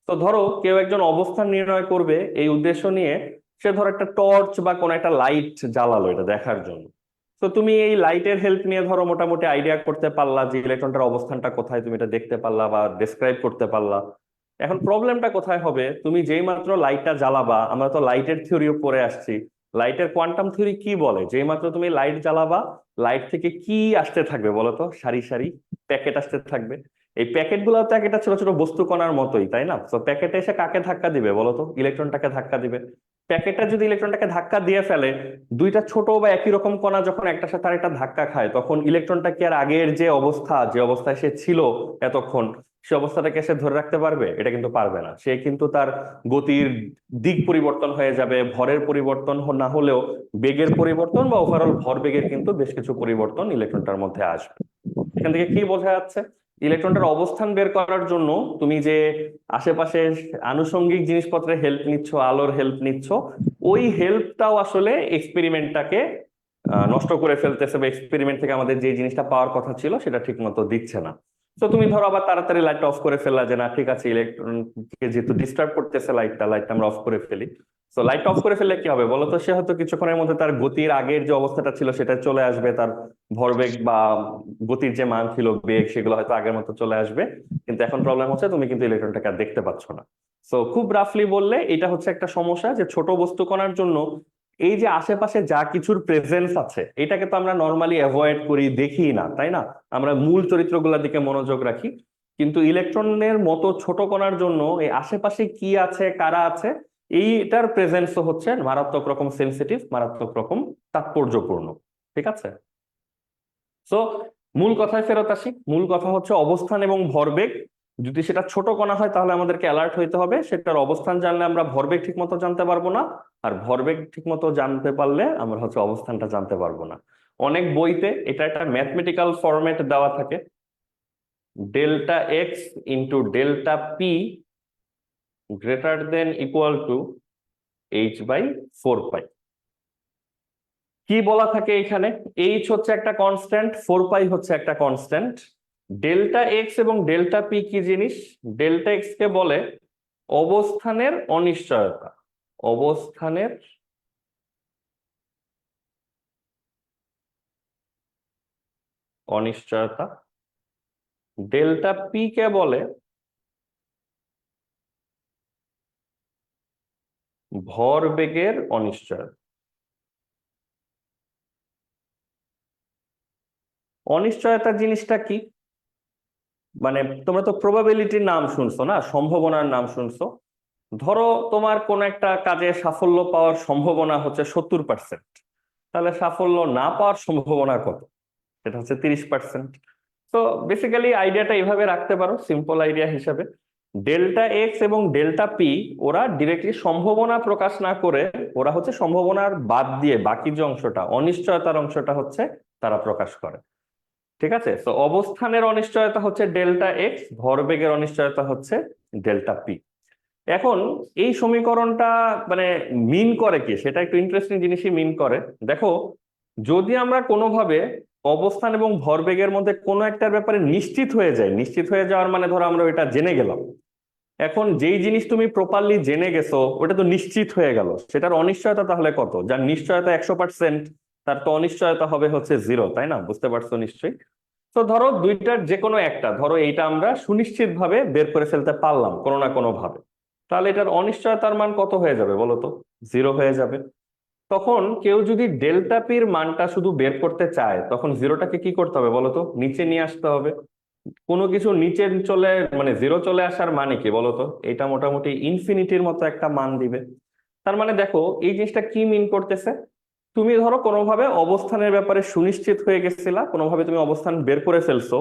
তো ধরো কেউ একজন অবস্থান নির্ণয় করবে এই উদ্দেশ্য নিয়ে, সে ধরো একটা টর্চ বা কোন একটা লাইট জ্বালালো এটা দেখার জন্য। তো তুমি এই লাইটের হেল্প নিয়ে ধরো মোটামুটি আইডিয়া করতে পারলা যে ইলেকট্রনটার অবস্থানটা কোথায়, তুমি এটা দেখতে পারলা বা ডেসক্রাইব করতে পারলা। এখন প্রবলেমটা কোথায় হবে? তুমি যেই মাত্র লাইটটা জ্বালাবা, আমরা তো লাইটের থিওরিও পড়ে আসছি, লাইটের কোয়ান্টাম থিওরি কি বলে, যেই মাত্র তুমি লাইট জ্বালাবা, লাইট থেকে কি আসতে থাকবে বলো তো? সারি সারি প্যাকেট আসতে থাকবে। এই প্যাকেট গুলো তো একটা ছোট ছোট বস্তু কণার মতোই, তাই না? তো প্যাকেটে এসে কাকে ধাক্কা দিবে বলো তো? ইলেকট্রনটাকে ধাক্কা দিবে। প্যাকেটটা যদি ইলেকট্রনটাকে ধাক্কা দিয়ে ফেলে, দুইটা ছোট বা একই রকম কণা যখন একটার সাথে আরেকটা ধাক্কা খায়, তখন ইলেকট্রনটা কি আর আগের যে অবস্থা, যে অবস্থায় সে ছিল এতক্ষণ, সে অবস্থাটাকে সে ধরে রাখতে পারবে? এটা কিন্তু পারবে না। সে কিন্তু তার গতির দিক পরিবর্তন হয়ে যাবে, ভরের পরিবর্তন না হলেও বেগের পরিবর্তন বা ওভারঅল ভর বেগের কিন্তু বেশ কিছু পরিবর্তন ইলেকট্রনটার মধ্যে আসবে। এখান থেকে কি বোঝা যাচ্ছে? ইলেকট্রনটার অবস্থান বের করার জন্য তুমি যে আশেপাশে আনুষঙ্গিক জিনিসপত্রের হেল্প নিচ্ছ, আলোর হেল্প নিচ্ছ, ওই হেল্পটাও আসলে এক্সপেরিমেন্টটাকে নষ্ট করে ফেলতেছে, বা এক্সপেরিমেন্ট থেকে আমাদের যে জিনিসটা পাওয়ার কথা ছিল সেটা ঠিক মতো দিচ্ছে না। তো তুমি ধরো আবার তাড়াতাড়ি লাইটটা অফ করে ফেললা, যে না ঠিক আছে, ইলেকট্রনকে যেহেতু ডিস্টার্ব করতেছে লাইটটা, লাইটটা আমরা অফ করে ফেলি। তো লাইট অফ করে ফেললে কি হবে বলো তো? সে হয়তো কিছুক্ষণের মধ্যে তার গতির আগের যে অবস্থাটা ছিল সেটা চলে আসবে, তার ভরবেগ বা গতির যে মান ছিল, বেগ, সেগুলো হয়তো আগের মতো চলে আসবে। কিন্তু এখন প্রবলেম হচ্ছে তুমি কিন্তু ইলেকট্রনটাকে আর দেখতে পাচ্ছ না। সো খুব রাফলি বললে এটা হচ্ছে একটা সমস্যা, যে ছোট বস্তু কণার জন্য এই যে আশেপাশে যা কিছুর প্রেজেন্স আছে, এটাকে তো আমরা নর্মালি অ্যাভয়েড করি, দেখি না, তাই না? আমরা মূল চরিত্রগুলোর দিকে মনোযোগ রাখি। কিন্তু ইলেকট্রনের মতো ছোট কণার জন্য এই আশেপাশে কি আছে, কারা আছে, এইটার প্রেজেন্সও হচ্ছে মারাত্মক রকম সেন্সিটিভ, মারাত্মক রকম তাৎপর্যপূর্ণ। ঠিক আছে? তো মূল কথায় ফেরত আসি। মূল কথা হচ্ছে অবস্থান এবং ভরবেগ। যদি সেটা ছোট কণা হয় তাহলে আমাদেরকে অ্যালার্ট হইতে হবে, সেটার অবস্থান জানলে আমরা ভরবেগ ঠিক মতো জানতে পারবো না, আর ভরবেগ ঠিক মতো জানতে পারলে আমরা হচ্ছে অবস্থানটা জানতে পারবো না। অনেক বইতে এটা একটা ম্যাথমেটিক্যাল ফরম্যাট দেওয়া থাকে, delta x into delta P greater than equal to h/4 পাই। কি বলা থাকে এখানে? এইচ হচ্ছে একটা কনস্ট্যান্ট, 4 পাই হচ্ছে একটা কনস্ট্যান্ট। ডেল্টা এক্স এবং ডেল্টা পি কি জিনিস? ডেল্টা এক্স কে বলে অবস্থানের অনিশ্চয়তা। অবস্থানের অনিশ্চয়তা। ডেল্টা পি কে বলে ভরবেগের অনিশ্চয়তা। অনিশ্চয়তা জিনিসটা কি? মানে তোমরা তো প্রবাবিলিটির নাম শুনছো না, সম্ভাবনার নাম শুনছো। ধরো তোমার কোন একটা কাজে সাফল্য পাওয়ার সম্ভাবনা হচ্ছে 70%, তাহলে সাফল্য না পাওয়ার সম্ভাবনা কত? সেটা হচ্ছে 30%। তো বেসিক্যালি আইডিয়াটা এইভাবে রাখতে পারো সিম্পল আইডিয়া হিসাবে। ডেল্টা এক্স এবং ডেল্টা পি ওরা ডিরেক্টলি সম্ভাবনা প্রকাশ না করে, ওরা হচ্ছে সম্ভাবনার বাদ দিয়ে বাকি যে অংশটা, অনিশ্চয়তার অংশটা হচ্ছে তারা প্রকাশ করে। ঠিক আছে? তো অবস্থানের অনিশ্চয়তা হচ্ছে ডেল্টা এক্স, ভরবেগের অনিশ্চয়তা হচ্ছে ডেল্টা পি। এখন এই সমীকরণটা মানে মিন করে কি, সেটা একটু ইন্টারেস্টিং জিনিসই মিন করে। দেখো, যদি আমরা কোনোভাবে অবস্থান এবং ভরবেগের মধ্যে কোনো একটার ব্যাপারে নিশ্চিত হয়ে যাই, নিশ্চিত হয়ে যাওয়ার মানে ধরো আমরা ওইটা জেনে গেলাম। এখন যেই জিনিস তুমি প্রপারলি জেনে গেছো ওটা তো নিশ্চিত হয়ে গেল, সেটার অনিশ্চয়তা তাহলে কত? যার নিশ্চয়তা 100%, তার তো অনিশ্চয়তা হবে হচ্ছে 0, তাই না? বুঝতে পারছো নিশ্চয়ই। তো ধরো দুইটার যে কোনো একটা, ধরো এইটা আমরা সুনিশ্চিত ভাবে বের করে ফেলতে পারলাম কোনো না কোনো ভাবে, তাহলে এটার অনিশ্চয়তার মান কত হয়ে যাবে বলো তো? 0 হয়ে যাবে। তখন কেউ যদি ডেল্টা পির মানটা শুধু বের করতে চায়, তখন জিরোটাকে কি করতে হবে বলো তো? নিচে নিয়ে আসতে হবে। কোনো কিছু নিচে চলে মানে 0 চলে আসার মানে কি বলতো? এটা মোটামুটি ইনফিনিটির মতো একটা মান দিবে। তার মানে দেখো এই জিনিসটা কি মিন করতেছে। তুমি ধরো কোনোভাবে অবস্থানের ব্যাপারে সুনিশ্চিত হয়ে গেছিলা, কোনোভাবে তুমি অবস্থান বের করে ফেলছো,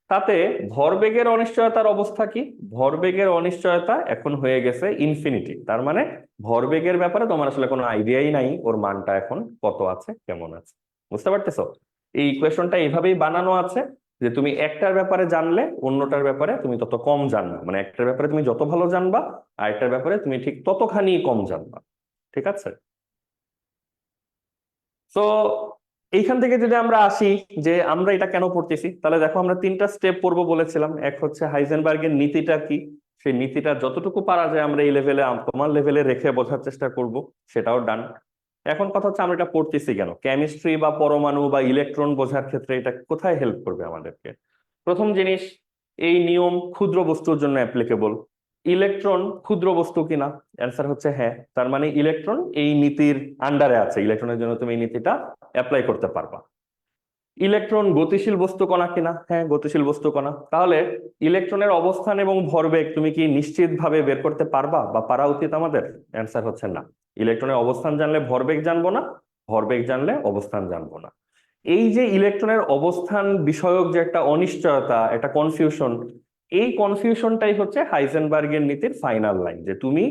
তাতে ভরবেগের অনিশ্চয়তার অবস্থা কি? ভরবেগের অনিশ্চয়তা এখন হয়ে গেছে ইনফিনিটি। তার মানে ভরবেগের ব্যাপারে তোমার আসলে কোনো আইডিয়াই নাই ওর মানটা এখন কত আছে, কেমন আছে। বুঝতে পারতেছো? এই ইকুয়েশনটা এইভাবেই বানানো আছে যে তুমি একটার ব্যাপারে জানলে অন্যটার ব্যাপারে তুমি তত কম জানবা, মানে একটার ব্যাপারে তুমি যত ভালো জানবা আর একটার ব্যাপারে তুমি ঠিক ততখানি কম জানবা। ঠিক আছে? তো এইখান থেকে যদি আমরা আসি যে আমরা এটা কেন পড়তেছি, তাহলে দেখো আমরা 3টা স্টেপ পড়বো বলেছিলাম। এক হচ্ছে হাইজেনবার্গের নীতিটা কি, সেই নীতিটা যতটুকু পারা যায় আমরা এই লেভেলে তোমার লেভেলে রেখে বোঝার চেষ্টা করব, সেটাও ডান। এখন কথা হচ্ছে আমরা এটা পড়তেছি কেন, কেমিস্ট্রি বা পরমাণু বা ইলেকট্রন বোঝার ক্ষেত্রে এটা কোথায় হেল্প করবে আমাদেরকে। প্রথম জিনিস, এই নিয়ম ক্ষুদ্র বস্তুর জন্য অ্যাপ্লিকেবল। ইলেকট্রন ক্ষুদ্র বস্তু কিনা? অ্যান্সার হচ্ছে হ্যাঁ। তার মানে ইলেকট্রন এই নীতির আন্ডারে আছে, ইলেকট্রনের জন্য তুমি এই নীতিটা অ্যাপ্লাই করতে পারবা। ইলেকট্রন গতিশীল বস্তু কণা কিনা? হ্যাঁ, গতিশীল বস্তু কণা। তাহলে ইলেকট্রনের অবস্থান এবং ভরবেগ তুমি কি নিশ্চিত ভাবে বের করতে পারবা বা পারা উচিত আমাদের? অ্যান্সার হচ্ছে না। ইলেকট্রনের অবস্থান জানলে ভরবেগ জানবো না, ভরবেগ জানলে অবস্থান জানবো না। এই যে ইলেকট্রনের অবস্থান বিষয়ক যে একটা অনিশ্চয়তা, একটা কনফিউশন, এই কনফিউশনটাই হচ্ছে হাইজেনবার্গের নীতির ফাইনাল লাইন, যে তুমি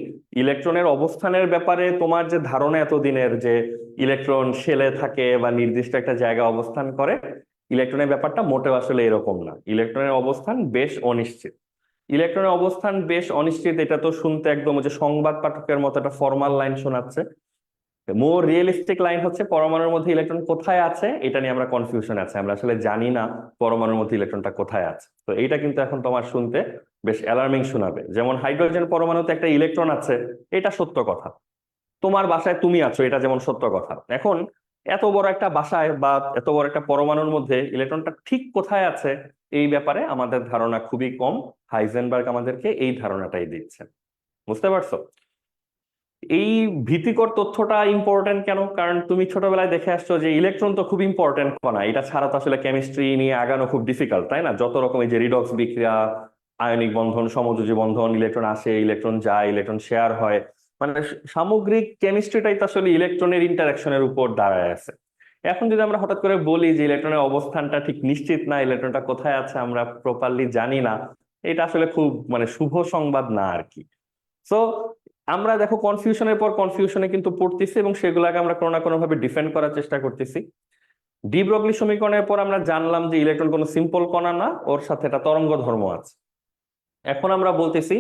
ইলেকট্রনের অবস্থানের ব্যাপারে তোমার যে ধারণা এতদিনের, যে ইলেকট্রন শেলে থাকে বা নির্দিষ্ট একটা জায়গায় অবস্থান করে, ইলেকট্রনের ব্যাপারটা মোটেও আসলে এরকম না। ইলেকট্রনের অবস্থান বেশ অনিশ্চিত। ইলেকট্রনের অবস্থান বেশ অনিশ্চিত, এটা তো শুনতে একদম ওই যে সংবাদ পাঠকের মতো একটা ফর্মাল লাইন শোনাচ্ছে। মোর রিয়েলিস্টিক লাইন হচ্ছে পরমাণুর মধ্যে ইলেকট্রন কোথায় আছে এটা নিয়ে আমরা কনফিউশন আছে, আমরা আসলে জানি না পরমাণুর মধ্যে ইলেকট্রনটা কোথায় আছে। তো এইটা কিন্তু এখন তোমার শুনতে বেশ অ্যালার্মিং শোনাবে। যেমন হাইড্রোজেন পরমাণুতে একটা ইলেকট্রন আছে, এটা সত্য কথা। তোমার বাসায় তুমি আছো, এটা যেমন সত্য কথা। এখন এত বড় একটা বাসায় বা এত বড় একটা পরমাণুর মধ্যে ইলেকট্রনটা ঠিক কোথায় আছে এই ব্যাপারে আমাদের ধারণা খুবই কম। হাইজেনবার্গ আমাদেরকে এই ধারণাটাই দিচ্ছে। বুঝতে পারছো? এই ভীতিকর তথ্যটা ইম্পর্টেন্ট কেন? কারণ তুমি ছোটবেলায় দেখে আসছো যে ইলেকট্রন তো খুব ইম্পর্টেন্ট কণা, এটা ছাড়া তো আসলে কেমিস্ট্রি নিয়ে আগানো খুব ডিফিকাল্ট, তাই না? যত রকম এই যে রিডক্স বিক্রিয়া, আয়নিক বন্ধন, সমযোজী বন্ধন, ইলেকট্রন আসে, ইলেকট্রন যায়, ইলেকট্রন শেয়ার হয়, মানে সামগ্রিক কেমিস্ট্রিটাই তো আসলে ইলেকট্রনের ইন্টারাকশনের উপর দাঁড়ায় আছে। এখন যদি আমরা হঠাৎ করে বলি যে ইলেকট্রনের অবস্থানটা ঠিক নিশ্চিত না, ইলেকট্রনটা কোথায় আছে আমরা প্রপারলি জানি না, এটা আসলে খুব মানে শুভ সংবাদ না আর কি। সো আমরা দেখো কনফিউশনের পর কনফিউশনে কিন্তু পড়তেছি এবং সেগুলোকে আমরা কোনো না কোনো ভাবে ডিফেন্ড করার চেষ্টা করতেছি। ডি ব্রগলি সমীকরণের পর আমরা জানলাম যে ইলেকট্রন কোনো সিম্পল কণা না, ওর সাথে একটা তরঙ্গ ধর্ম আছে। এখন আমরা বলতেছি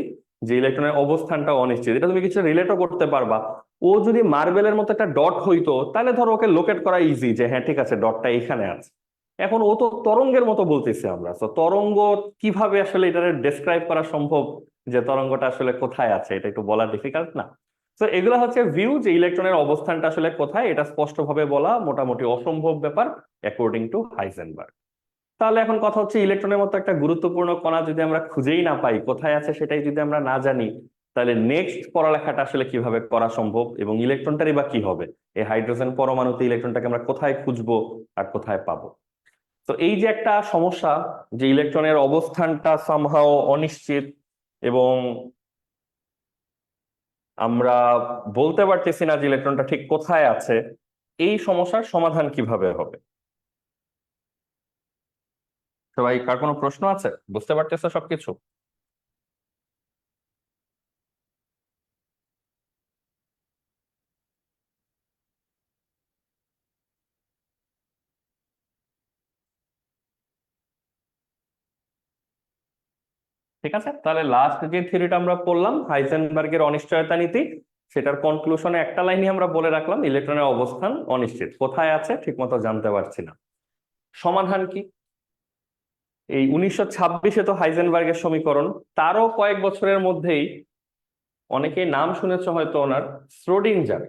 যে ইলেকট্রনের অবস্থানটা অনিশ্চিত, এটা তুমি কিছু রিলেটও করতে পারবা। ও যদি মার্বেলের মতো একটা ডট হইতো তাহলে ধরো ওকে লোকেট করা ইজি, যে হ্যাঁ ঠিক আছে ডটটা এখানে আছে। এখন ও তো তরঙ্গের মতো বলতেছি আমরা, তো তরঙ্গ কিভাবে আসলে এটা ডেসক্রাইব করা সম্ভব, যে তরঙ্গটা আসলে কোথায় আছে, এটা একটু বলা ডিফিকাল্ট না? তো এগুলো হচ্ছে ভিউ যে ইলেকট্রনের অবস্থানটা আসলে কোথায়, এটা স্পষ্টভাবে বলা মোটামুটি অসম্ভব ব্যাপার অ্যাকর্ডিং টু হাইজেনবার্গ। তাহলে এখন কথা হচ্ছে ইলেকট্রনের মতো একটা গুরুত্বপূর্ণ কণা যদি আমরা খুঁজেই না পাই, কোথায় আছে সেটাই যদি আমরা না জানি, তাহলে নেক্সট পড়ালেখাটা আসলে কিভাবে করা সম্ভব এবং ইলেকট্রনটারই বা কি হবে? এই হাইড্রোজেন পরমাণুতে ইলেকট্রনটাকে আমরা কোথায় খুঁজবো আর কোথায় পাবো? তো এই যে একটা সমস্যা, যে ইলেকট্রনের অবস্থানটা সামহাও অনিশ্চিত এবং আমরা বলতে পারতেছি না যে ইলেকট্রনটা ঠিক কোথায় আছে, এই সমস্যার সমাধান কিভাবে হবে? সবাই কার কোনো প্রশ্ন আছে? বুঝতে পারতেছো সবকিছু? ঠিক আছে, তাহলে লাস্ট যে থিওরিটা আমরা পড়লাম হাইজেনবার্গের অনিশ্চয়তা নীতি, সেটার কনক্লুশনে একটা লাইনই আমরা বলে রাখলাম, ইলেকট্রনের অবস্থান অনিশ্চিত, কোথায় আছে ঠিকমতো জানতে পারছি না। সমাধান কি? এই 1926-এ তো হাইজেনবার্গের সমীকরণ, তারও কয়েক বছরের মধ্যেই অনেকেই নাম শুনেছে হয়তো ওনার, শ্রোডিঞ্জার।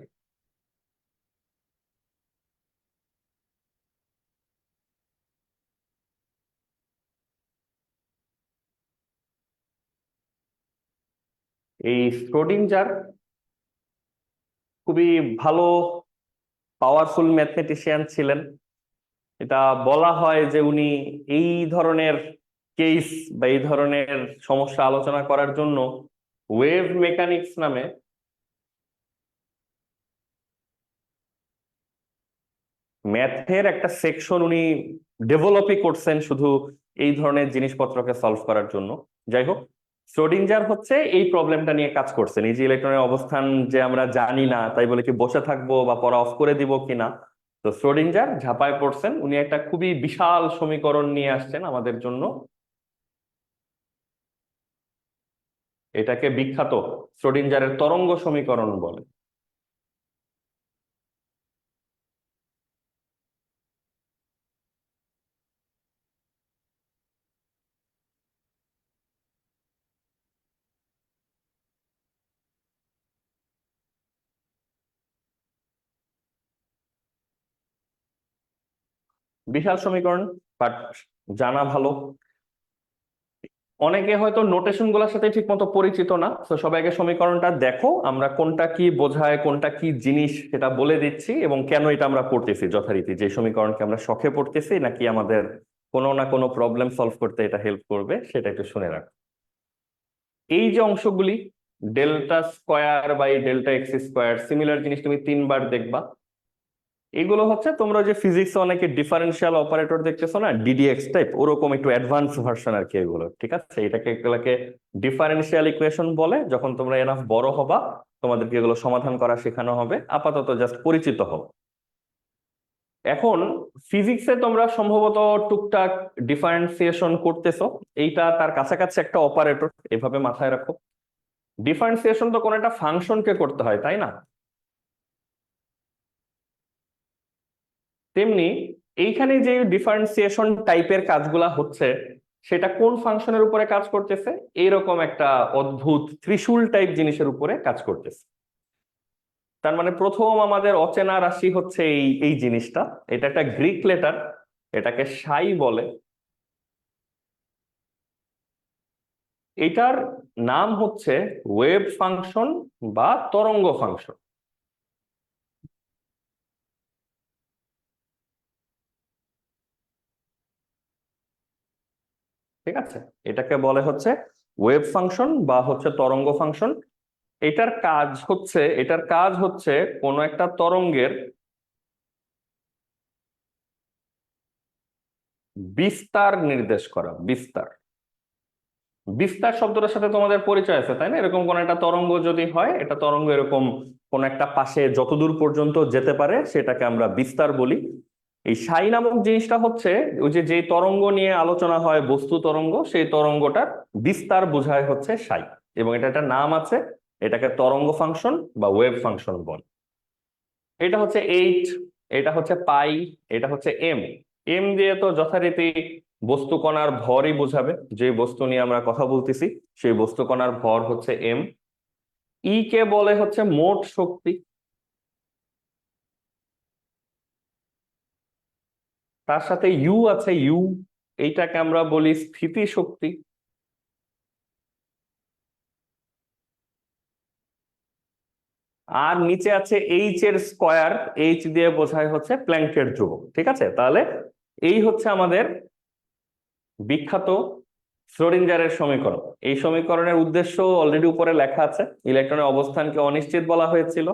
এই শ্রোডিঞ্জার খুবই ভালো পাওয়ারফুল ম্যাথমেটিশিয়ান ছিলেন। এটা বলা হয় যে উনি এই ধরনের কেস বা এই ধরনের সমস্যা আলোচনা করার জন্য ওয়েভ মেকানিক্স নামে ম্যাথের একটা সেকশন উনি ডেভেলপই করছেন শুধু এই ধরনের জিনিসপত্রকে সলভ করার জন্য। যাই হোক, শ্রোডিঞ্জার হচ্ছে এই প্রবলেমটা নিয়ে কাজ করছেন, এই যে ইলেকট্রনের অবস্থান যে আমরা জানি না, তাই বলে কি বসে থাকবো বা পড়া অফ করে দিব কিনা। তো শ্রোডিঞ্জার ঝাঁপায় পড়ছেন, উনি একটা খুবই বিশাল সমীকরণ নিয়ে আসছেন আমাদের জন্য। এটাকে বিখ্যাত শ্রোডিঞ্জারের তরঙ্গ সমীকরণ বলে। বিশাল সমীকরণ, বাট জানা ভালো। অনেকে হয়তো নোটেশন গুলোর সাথে ঠিক মতো পরিচিত না, তো সবাইকে সমীকরণটা দেখো, আমরা কোনটা কি বোঝায় কোনটা কি জিনিস সেটা বলে দিচ্ছি, এবং কেন এটা আমরা পড়তেছি যথারীতি, যে সমীকরণকে আমরা শখে পড়তেছি নাকি আমাদের কোনো না কোনো প্রবলেম সলভ করতে এটা হেল্প করবে, সেটা একটু শুনে রাখো। এই যে অংশগুলি, delta square by delta X square, similar জিনিস তুমি 3 বার দেখবা। এগুলো হচ্ছে তোমরা যে ফিজিক্সে অনেকে ডিফারেন্সিয়াল অপারেটর দেখতেছো না, ডিডিএক্স টাইপ, ওরকম একটু অ্যাডভান্স ভার্সন আর কি এগুলো। ঠিক আছে, এগুলোকে ডিফারেন্সিয়াল ইকুয়েশন বলে। যখন তোমরা এনাফ বড় হবা তোমাদেরকে এগুলো সমাধান করা শেখানো হবে, আপাতত জাস্ট পরিচিত হও। এখন ফিজিক্সে তোমরা সম্ভবত টুকটাক ডিফারেন্সিয়েশন করতেছো, এইটা তার কাছাকাছি একটা অপারেটর, এভাবে মাথায় রাখো। ডিফারেন্সিয়েশন তো কোনো একটা ফাংশনকে করতে হয়, তাই না? তেমনি এইখানে যে ডিফারেন্সিয়েশন টাইপের কাজগুলা হচ্ছে, সেটা কোন ফাংশনের উপরে কাজ করতেছে? এইরকম একটা অদ্ভুত ত্রিশূল টাইপ জিনিসের উপরে কাজ করতেছে। তার মানে প্রথম আমাদের অচেনা রাশি হচ্ছে এই এই জিনিসটা। এটা একটা গ্রিক লেটার, এটাকে সাই বলে। এটার নাম হচ্ছে ওয়েভ ফাংশন বা তরঙ্গ ফাংশন। ঠিক আছে, এটাকে বলে হচ্ছে ওয়েভ ফাংশন বা হচ্ছে তরঙ্গ ফাংশন। এটার কাজ হচ্ছে কোনো একটা তরঙ্গের বিস্তার নির্দেশ করা। বিস্তার, বিস্তার শব্দটার সাথে তোমাদের পরিচয় আছে তাই না? এরকম কোন একটা তরঙ্গ যদি হয়, এটা তরঙ্গ এরকম কোন একটা পাশে যতদূর পর্যন্ত যেতে পারে সেটাকে আমরা বিস্তার বলি। এই সাই নামক জিনিসটা হচ্ছে ওই যে যে তরঙ্গ নিয়ে আলোচনা হয়, বস্তু তরঙ্গ, সেই তরঙ্গটার বিস্তার বোঝায় হচ্ছে সাই, এবং এটা একটা নাম আছে, এটাকে তরঙ্গ ফাংশন বা ওয়েভ ফাংশন বলে। এটা হচ্ছে 8, এটা হচ্ছে পাই, এটা হচ্ছে এম। এম দিয়ে তো যথারীতি বস্তু কণার ভরই বোঝাবে, যে বস্তু নিয়ে আমরা কথা বলতেছি সেই বস্তু কণার ভর হচ্ছে এম। ই কে বলে হচ্ছে মোট শক্তি, তার সাথে ইউ আছে, ইউ, এইটাকে আমরা বলি স্থিতি শক্তি। আর নিচে আছে এইচ এর স্কয়ার, এইচ দিয়ে বোঝায় হচ্ছে প্ল্যাঙ্কের ধ্রুবক। ঠিক আছে, তাহলে এই হচ্ছে আমাদের বিখ্যাত শ্রোডিঞ্জারের সমীকরণ। এই সমীকরণের উদ্দেশ্য অলরেডি উপরে লেখা আছে, ইলেকট্রনের অবস্থানকে অনিশ্চিত বলা হয়েছিল।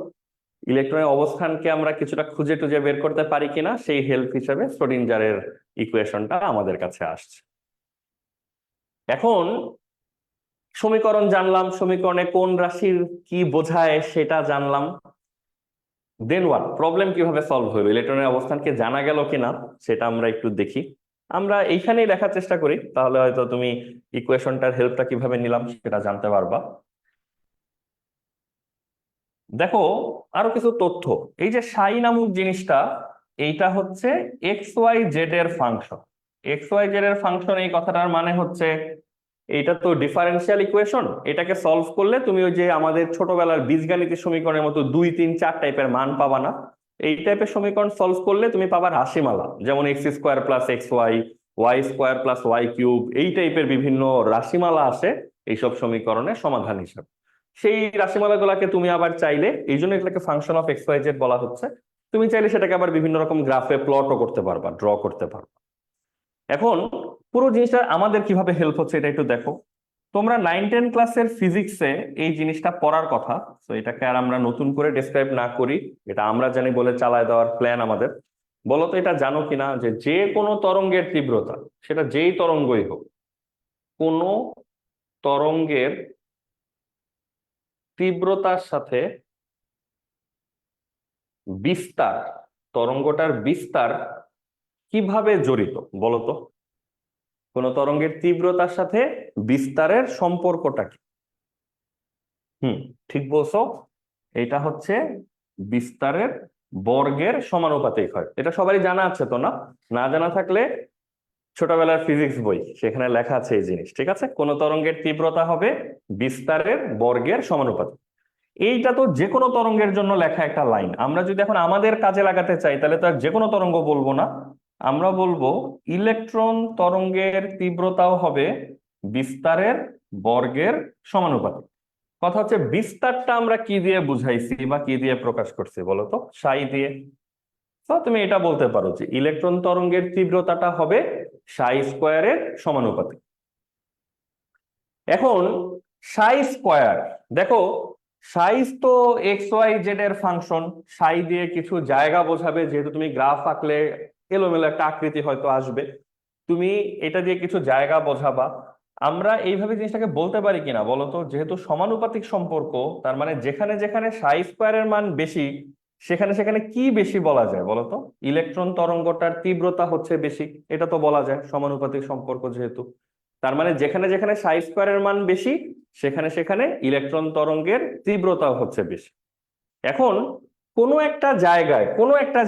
ইলেকট্রনের অবস্থানকে আমরা কিছুটা খুঁজে টুজে বের করতে পারি কিনা সেই হেল্প হিসেবে শ্রোডিঞ্জারের ইকুয়েশনটা আমাদের কাছে আসছে। এখন সমীকরণ জানলাম, সমীকরণে কোন রাশির কি বোঝায় সেটা জানলাম, দেন হোয়াট, প্রবলেম কিভাবে সলভ হলো, ইলেকট্রনের অবস্থানকে জানা গেল কিনা সেটা আমরা একটু দেখি। আমরা এইখানেই লেখার চেষ্টা করি, তাহলে হয়তো তুমি ইকুয়েশনটার হেল্পটা কিভাবে নিলাম সেটা জানতে পারবা। দেখো আরো কিছু তথ্য। এই যে সাই নামক জিনিসটা, এইটা হচ্ছে এক্স ওয়াই জেড এর ফাংশন। এক্স ওয়াই জেড এর ফাংশন এই কথাটার মানে হচ্ছে, এইটা তো ডিফারেন্সিয়াল ইকুয়েশন, এটাকে সলভ করলে তুমি ওই যে আমাদের ছোটবেলার বীজগাণিতিক সমীকরণের মতো 2 3 4 টাইপের মান পাবা না। এই টাইপের সমীকরণ সলভ করলে তুমি পাবা রাশিমালা, যেমন X square plus X Y, Y square plus Y cube, এই টাইপের বিভিন্ন রাশিমালা আসে এইসব সমীকরণের সমাধান হিসাবে। সেই রাশিমালাগুলোকে তুমি আবার চাইলে, এই জন্য এটাকে function of X Y Z বলা হচ্ছে, তুমি চাইলে সেটাকে আবার বিভিন্ন রকম গ্রাফে প্লটও করতে পারবা, ড্র করতে পারবা। এখন পুরো জিনিসটা আমাদের কিভাবে হেল্প হচ্ছে এটা একটু দেখো। তোমরা 9 10 ক্লাসের ফিজিক্সে এই জিনিসটা পড়ার কথা, তো এটাকে আর আমরা নতুন করে ডেসক্রাইব না করি, এটা আমরা জানি বলে চালায় দেওয়ার প্ল্যান আমাদের। বলো তো এটা জানো কিনা যে যে কোনো তরঙ্গের তীব্রতা, সেটা যেই তরঙ্গই হোক, কোনো তরঙ্গের তীব্রতার সাথে বিস্তার, তরঙ্গটার বিস্তার কিভাবে জড়িত বলো তো? কোন তরঙ্গের তীব্রতার সাথে বিস্তারের সম্পর্কটা কি? হুম, ঠিক বলছো। এটা হচ্ছে বিস্তারের বর্গের সমানুপাতিক হয়। এটা সবারই জানা আছে তো, না? না জানা থাকলে ছোটবেলার ফিজিক্স বই, সেখানে লেখা আছে এই জিনিস, ঠিক আছে? কোন তরঙ্গের তীব্রতা হবে বিস্তারের বর্গের সমানুপাতিক। এইটা তো যে কোনো তরঙ্গের জন্য লেখা একটা লাইন। আমরা যদি এখন আমাদের কাজে লাগাতে চাই, তাহলে তো আর যে কোনো তরঙ্গ বলবো না, আমরা বলবো ইলেকট্রন তরঙ্গের তীব্রতাও হবে বিস্তারের বর্গের সমানুপাতিক। কথা হচ্ছে বিস্তারটা আমরা কি দিয়ে বুঝাইছি বা কি দিয়ে প্রকাশ করছি বলো তো? সাই দিয়ে। তো তুমি এটা বলতে পারো যে ইলেকট্রন তরঙ্গের তীব্রতাটা হবে সাই স্কোয়ারের সমানুপাতিক। এখন সাই স্কোয়ার, দেখো সাইজ তো এক্স ওয়াই জেড এর ফাংশন, সাই দিয়ে কিছু জায়গা বোঝাবে, যেহেতু তুমি গ্রাফ আঁকলে এলোমেলো একটা আকৃতি হয়তো আসবে, তুমি এটা দিয়ে কিছু জায়গা বোঝাবা। আমরা এইভাবে জিনিসটাকে বলতে পারি কিনা বলতো, যেহেতু সমানুপাতিক সম্পর্ক, তার মানে যেখানে যেখানে সাই স্কোয়ারের মান বেশি, সেখানে সেখানে কি বেশি বলা যায় বলতো? ইলেকট্রন তরঙ্গটার তীব্রতা হচ্ছে বেশি, এটা তো বলা যায় সমানুপাতিক সম্পর্ক যেহেতু। তার মানে যেখানে যেখানে সাই স্কোয়ারের মান বেশি, সেখানে সেখানে ইলেকট্রন তরঙ্গের তীব্রতাও হচ্ছে বেশি। এখন কোনো একটা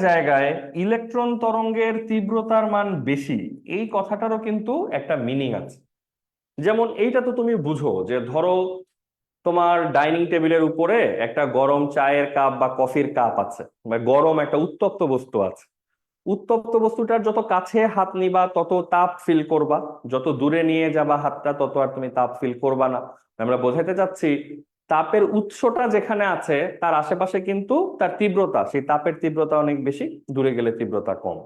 জায়গায় ইলেকট্রন তরঙ্গের তীব্রতার মান বেশি, এই কথাটারও কিন্তু একটা মিনিং আছে। যেমন এইটা তো তুমি বুঝো যে ধরো তোমার ডাইনিং টেবিলের উপরে একটা গরম চায়ের কাপ বা কফির কাপ আছে, বা গরম একটা উত্তপ্ত বস্তু আছে। উত্তপ্ত বস্তুটার যত কাছে হাত নিবা তত তাপ ফিল করবা, যত দূরে নিয়ে যাবা হাতটা তত আর তুমি তাপ ফিল করবা না। আমরা বোঝাতে চাচ্ছি তাপের উৎসটা যেখানে আছে তার আশেপাশে কিন্তু তার তীব্রতা, সেই তাপের তীব্রতা অনেক বেশি, দূরে গেলে তীব্রতা কম।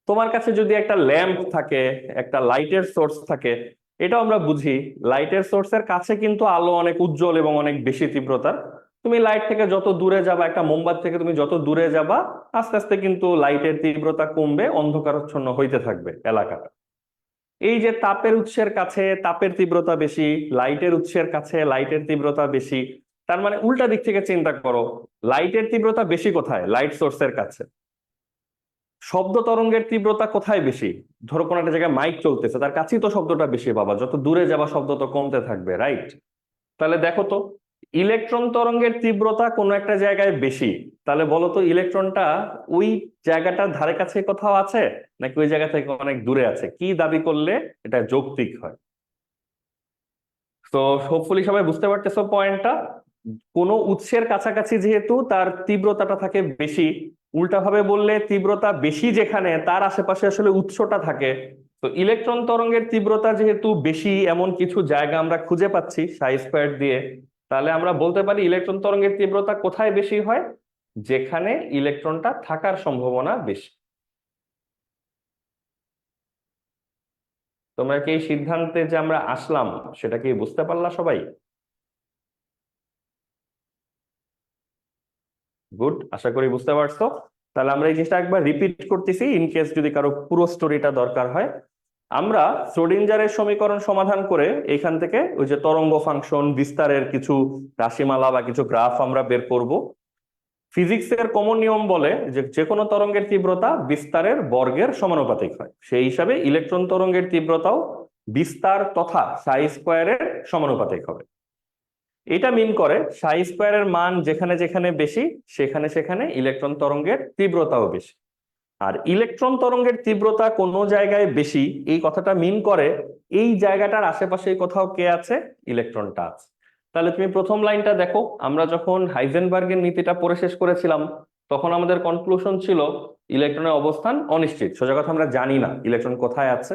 তোমার কাছে যদি একটা ল্যাম্প থাকে, একটা লাইটের সোর্স থাকে, এটাও আমরা বুঝি, লাইটের সোর্সের কাছে কিন্তু আলো অনেক উজ্জ্বল এবং অনেক বেশি তীব্রতার। তুমি লাইট থেকে যত দূরে যাবা, একটা মোমবাতি থেকে তুমি যত দূরে যাবা, আস্তে আস্তে কিন্তু লাইটের তীব্রতা কমবে, অন্ধকারাচ্ছন্ন হইতে থাকবে এলাকাটা। এই যে তাপের উৎসের কাছে তাপের তীব্রতা বেশি, লাইটের উৎসের কাছে লাইটের তীব্রতা বেশি, তার মানে উল্টা দিক থেকে চিন্তা করো, লাইটের তীব্রতা বেশি কোথায়? লাইট সোর্সের কাছে। শব্দ তরঙ্গের তীব্রতা কোথায় বেশি? ধরো কোনো একটা জায়গায় মাইক চলতেছে, তার কাছেই তো শব্দটা বেশি পাবা, যত দূরে যাবা শব্দ তো কমতে থাকবে, রাইট? তাহলে দেখো তো, ইলেকট্রন তরঙ্গের তীব্রতা কোনো একটা জায়গায় বেশি, তাহলে বলো তো ইলেকট্রনটা ওই জায়গাটার ধারে কাছে কোথাও আছে, নাকি ওই জায়গা থেকে অনেক দূরে আছে? কি দাবি করলে এটা যৌক্তিক হয়? তো হোপফুলি সবাই বুঝতে পারতেছো পয়েন্টটা। কোনো উৎসের কাছাকাছি যেহেতু তার তীব্রতাটা থাকে বেশি, উল্টাভাবে বললে তীব্রতা বেশি যেখানে তার আশেপাশে আসলে উৎসটা থাকে। তো ইলেকট্রন তরঙ্গের তীব্রতা যেহেতু বেশি এমন কিছু জায়গা আমরা খুঁজে পাচ্ছি সাই স্কোয়ার দিয়ে, তাহলে আমরা বলতে পারি ইলেকট্রন তরঙ্গের তীব্রতা কোথায় বেশি হয়? যেখানে ইলেকট্রনটা থাকার সম্ভাবনা বেশি। তোমরা কি এই সিদ্ধান্তে যে আমরা আসলাম সেটা কি বুঝতে পারলা সবাই? গুড, আশা করি বুঝতে পারছো। তাহলে আমরা এই জিনিসটা একবার রিপিট করতেছি, ইন কেস যদি কারো পুরো স্টোরিটা দরকার হয়। আমরা শ্রোডিঞ্জারের সমীকরণ সমাধান করে এখান থেকে ওই যে তরঙ্গ ফাংশন বিস্তারের কিছু রাশিমালা বা কিছু গ্রাফ আমরা বের করব। ফিজিক্সের কমন নিয়ম বলে যে যে কোনো তরঙ্গের তীব্রতা বিস্তারের বর্গের সমানুপাতিক হয়, সেই হিসাবে ইলেকট্রন তরঙ্গের তীব্রতাও বিস্তার তথা সাই স্কোয়ারের সমানুপাতিক হবে। এটা মিন করে সাই স্কোয়ারের মান যেখানে যেখানে বেশি সেখানে সেখানে ইলেকট্রন তরঙ্গের তীব্রতাও বেশি। আর ইলেকট্রন তরঙ্গের তীব্রতা কোনো জায়গায় বেশি এই কথাটা মিন করে এই জায়গাটার আশেপাশে কোথাও কে আছে, ইলেকট্রনটা আছে। তাহলে তুমি প্রথম লাইনটা দেখো, আমরা যখন হাইজেনবার্গের নীতিটা পড়ে শেষ করেছিলাম তখন আমাদের কনক্লুশন ছিল ইলেকট্রনের অবস্থান অনিশ্চিত, সোজা কথা আমরা জানি না ইলেকট্রন কোথায় আছে।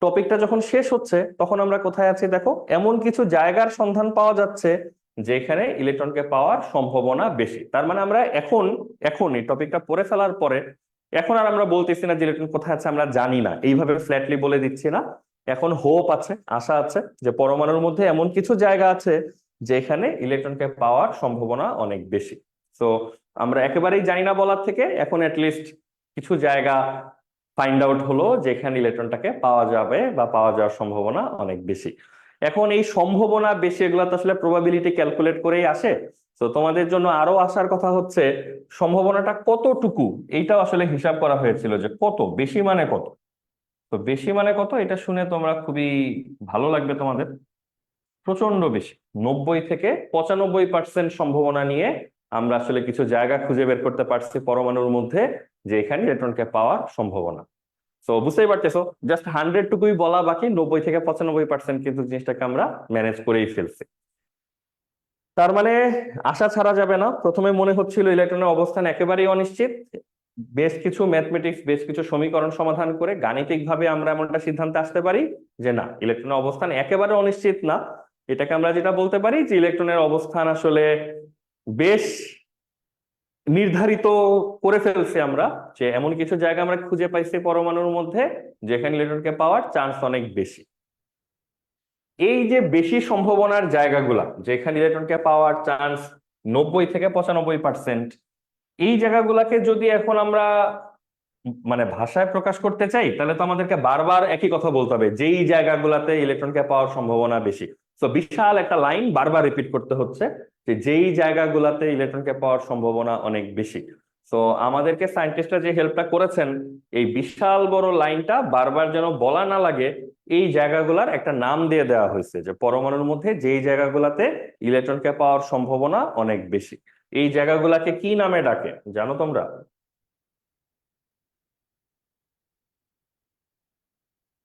টপিকটা যখন শেষ হচ্ছে তখন আমরা কোথায় আছি দেখো, এমন কিছু জায়গার সন্ধান পাওয়া যাচ্ছে যেখানে ইলেকট্রনকে পাওয়ার সম্ভাবনা বেশি। তার মানে আমরা এখন এখন এই টপিকটা পড়ে ফেলার পরে এখন আর আমরা বলতেছি না যে ইলেকট্রন কোথায় আছে আমরা জানি না, এইভাবে ফ্ল্যাটলি বলে দিচ্ছি না। এখন হোপ আছে, আশা আছে যে পরমাণুর মধ্যে এমন কিছু জায়গা আছে যেখানে ইলেকট্রনকে পাওয়ার সম্ভাবনা অনেক বেশি। তো আমরা একেবারেই জানি না বলার থেকে এখন অ্যাটলিস্ট কিছু জায়গা ফাইন্ড আউট হলো যেখানে ইলেকট্রনটাকে পাওয়া যাবে বা পাওয়া যাওয়ার সম্ভাবনা অনেক বেশি। এখন এই সম্ভাবনা বেশি এগুলো তো আসলে প্রবাবিলিটি ক্যালকুলেট করেই আসে। তো তোমাদের জন্য আরো আসার কথা হচ্ছে সম্ভাবনাটা কতটুকু, এইটাও আসলে হিসাব করা হয়েছিল যে কত বেশি মানে কত। তো বেশি মানে কত এটা শুনে তোমরা খুবই ভালো লাগবে তোমাদের, প্রচন্ড বেশি। 90 থেকে 95% সম্ভাবনা নিয়ে আমরা আসলে কিছু জায়গা খুঁজে বের করতে পারছি পরমাণুর মধ্যে যে এখানে ইলেকট্রনকে পাওয়ার সম্ভাবনা। তো বুঝতেই পারতেছো জাস্ট 100 টুকুই বলা বাকি, 90 থেকে 95% কিন্তু জিনিসটাকে আমরা ম্যানেজ করেই ফেলছি। তার মানে আশা ছাড়া যাবে না। প্রথমে মনে হচ্ছিল ইলেকট্রনের অবস্থান একেবারেই অনিশ্চিত, বেশ কিছু ম্যাথমেটিক্স বেশ কিছু সমীকরণ সমাধান করে গাণিতিক ভাবে আমরা এমনটা সিদ্ধান্তে আসতে পারি যে না, ইলেকট্রনের অবস্থান একেবারে অনিশ্চিত না। এটাকে আমরা যেটা বলতে পারি যে ইলেকট্রনের অবস্থান আসলে বেশ নির্ধারিত করে ফেলছি আমরা, যে এমন কিছু জায়গা আমরা খুঁজে পাইছি পরমাণুর মধ্যে যেখানে ইলেকট্রনকে পাওয়ার চান্স অনেক বেশি। এই যে বেশি সম্ভাবনার জায়গাগুলা যেখানে ইলেকট্রনকে পাওয়ার চান্স 90 থেকে 95%, এই জায়গাগুলাকে যদি এখন আমরা মানে ভাষায় প্রকাশ করতে চাই তাহলে তো আমাদেরকে বারবার একই কথা বলতে হবে, যেই জায়গাগুলাতে ইলেকট্রনকে পাওয়ার সম্ভাবনা বেশি। তো বিশাল একটা লাইন বারবার রিপিট করতে হচ্ছে যে যেই জায়গাগুলাতে ইলেকট্রনকে পাওয়ার সম্ভাবনা অনেক বেশি। তো আমাদেরকে সায়েন্টিস্টরা যে হেল্পটা করেছেন, এই বিশাল বড় লাইনটা বারবার যেন বলা না লাগে, এই জায়গাগুলার একটা নাম দিয়ে দেওয়া হয়েছে যে পরমাণুর মধ্যে যেই জায়গাগুলাতে ইলেকট্রনকে পাওয়ার সম্ভাবনা অনেক বেশি। এই জায়গাগুলাকে কি নামে ডাকে জানো তোমরা?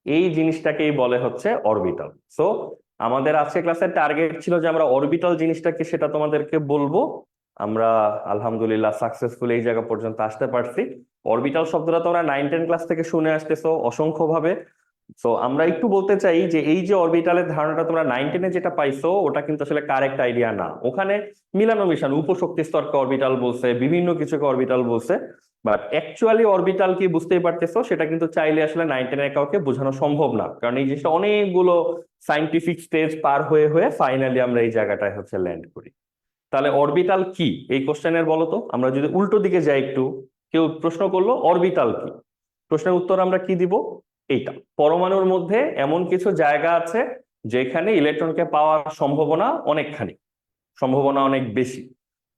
এই জিনিসটাকেই বলে হচ্ছে অরবিটাল। সো আমাদের আজকে ক্লাসের টার্গেট ছিল যে আমরা অরবিটাল জিনিসটাকে সেটা তোমাদেরকে বলবো। আমরা আলহামদুলিল্লাহ সাকসেসফুল এই জায়গা পর্যন্ত আসতে পারছি। অরবিটাল শব্দটা তোমরা 9-10 ক্লাস থেকে শুনে আসতেছো অসংখ্য ভাবে। তো আমরা একটু বলতে চাই যে এই যে অরবিটালের ধারণাটা তোমরা 9-10-এ যেটা পাইছো ওটা কিন্তু আসলে কারেক্ট আইডিয়া না। ওখানে মিলানো মিশানো উপশক্তি স্তরকে অরবিটাল বলছে, বিভিন্ন কিছুকে অরবিটাল বলছে, বাট অ্যাকচুয়ালি অরবিটাল কি বুঝতেই পারতেছো সেটা কিন্তু চাইলে আসলে 9-10-এর কাউকে বোঝানো সম্ভব না, কারণ এই জিনিসটা অনেকগুলো সাইন্টিফিক স্টেজ পার হয়ে হয়ে ফাইনালি আমরা এই জায়গাটায় হচ্ছে ল্যান্ড করি। তাহলে অরবিটাল কি এই কোশ্চেনের বলো তো, আমরা যদি উল্টো দিকে যাই একটু, কেউ প্রশ্ন করলো অরবিটাল কি, প্রশ্নের উত্তর আমরা কি দিব? এইটা, পরমাণুর মধ্যে এমন কিছু জায়গা আছে যেখানে ইলেকট্রনকে পাওয়ার সম্ভাবনা অনেকখানি, সম্ভাবনা অনেক বেশি,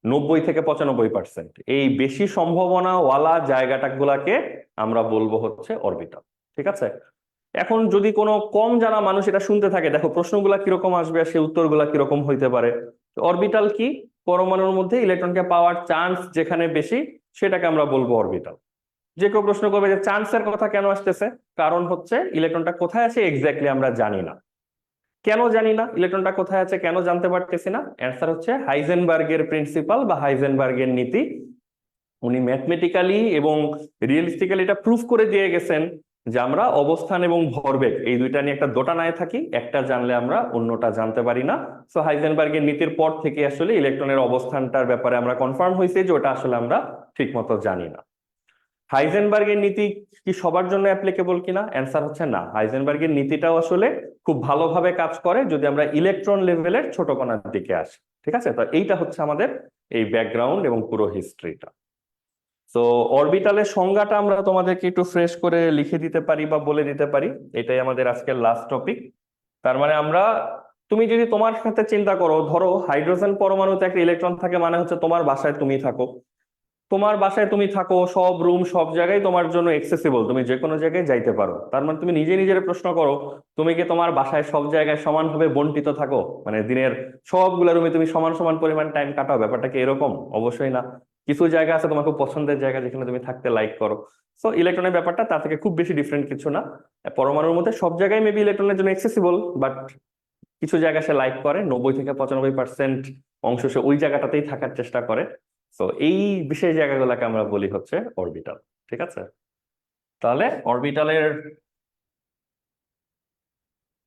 90 থেকে 95%। এই বেশি সম্ভাবনা ওয়ালা জায়গাটা গুলাকে আমরা বলবো হচ্ছে অরবিটাল। ঠিক আছে, এখন যদি কোনো কম জানা মানুষ এটা শুনতে থাকে, দেখো প্রশ্নগুলা কিরকম আসবে আর সেই উত্তরগুলা কিরকম হইতে পারে। অরবিটাল কি? পরমাণুর মধ্যে ইলেকট্রনকে পাওয়ার চান্স যেখানে বেশি সেটাকে আমরা বলবো অরবিটাল। যে কেউ প্রশ্ন করবে যে চান্সের কথা কেন আসতেছে, কারণ হচ্ছে ইলেকট্রনটা কোথায় আছে এক্স্যাক্টলি আমরা জানি না। কেন জানি না ইলেকট্রনটা কোথায় আছে, কেন জানতে পারতেছি না? অ্যান্সার হচ্ছে হাইজেনবার্গের প্রিন্সিপাল বা হাইজেনবার্গের নীতি। উনি ম্যাথমেটিক্যালি এবং রিয়েলিস্টিক্যালি এটা প্রুফ করে দিয়ে গেছেন যে আমরা অবস্থান এবং ভরবেগ এই দুইটা নিয়ে একটা দোটানায় থাকি, একটা জানলে আমরা অন্যটা জানতে পারি না। সো হাইজেনবার্গের নীতির পর থেকে আসলে ইলেকট্রনের অবস্থানটার ব্যাপারে আমরা কনফার্ম হয়েছে যে ওটা আসলে আমরা ঠিক মতো জানি না। হাইজেনবার্গের নীতি কি সবার জন্য অ্যাপ্লিকেবল কিনা? অ্যান্সার হচ্ছে না। হাইজেনবার্গের নীতিটাও আসলে খুব ভালোভাবে কাজ করে যদি আমরা ইলেকট্রন লেভেলের ছোট কণার দিকে আসি। ঠিক আছে, তো এইটা হচ্ছে আমাদের এই ব্যাকগ্রাউন্ড এবং পুরো হিস্ট্রিটা। তো অরবিটালের সংজ্ঞাটা আমরা তোমাদেরকে একটু ফ্রেশ করে লিখে দিতে পারি বা বলে দিতে পারি, এটাই আমাদের আজকের লাস্ট টপিক। তার মানে আমরা তুমি যদি তোমার সাথে চিন্তা করো, ধরো হাইড্রোজেন পরমাণুতে একটা ইলেকট্রন থাকে, মানে হচ্ছে তোমার বাসায় তুমি থাকো, তোমার বাসায় তুমি থাকো, সব রুম সব জায়গায় তোমার জন্য এক্সেসিবল, তুমি যে কোনো জায়গায় যাইতে পারো। তার মানে তুমি নিজে নিজের প্রশ্ন করো, তুমি কি তোমার বাসায় সব জায়গায় সমানভাবে বন্টিত থাকো? মানে দিনের সবগুলো রুমে তুমি সমান সমান পরিমাণ টাইম কাটাও? ব্যাপারটা কি এরকম? অবশ্যই না। কিছু জায়গা আছে তোমার খুব পছন্দের জায়গা, যেখানে তুমি থাকতে লাইক করো। সো ইলেকট্রনের ব্যাপারটা তার থেকে খুব বেশি ডিফারেন্ট কিছু না। পরমাণুর মধ্যে সব জায়গায় মেবি ইলেকট্রনের জন্য এক্সেসিবল, বাট কিছু জায়গা সে লাইক করে, 90 থেকে 95% অংশ সে ওই জায়গাটাতেই থাকার চেষ্টা করে। তো এই বিশেষ জায়গাগুলোকে আমরা বলি হচ্ছে অরবিটাল। ঠিক আছে, তাহলে অরবিটালের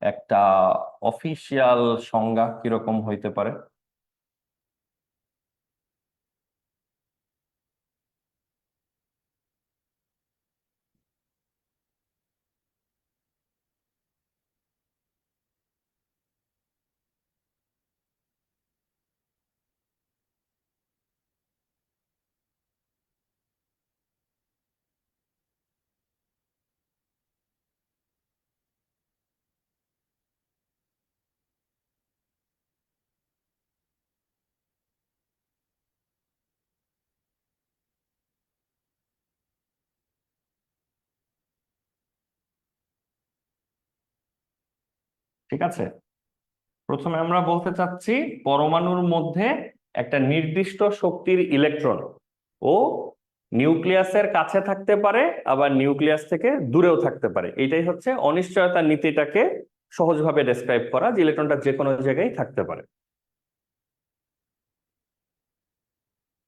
একটা অফিসিয়াল সংজ্ঞা কিরকম হইতে পারে? ঠিক আছে, প্রথমে আমরা বলতে চাচ্ছি পরমাণুর মধ্যে একটা নির্দিষ্ট শক্তির ইলেকট্রন ও নিউক্লিয়াসের কাছে থাকতে পারে, আবার নিউক্লিয়াস থেকে দূরেও থাকতে পারে। এটাই হচ্ছে অনিশ্চয়তার নীতিটাকে সহজভাবে ডেসক্রাইব করা, যে ইলেকট্রনটা যে কোনো জায়গায় থাকতে পারে।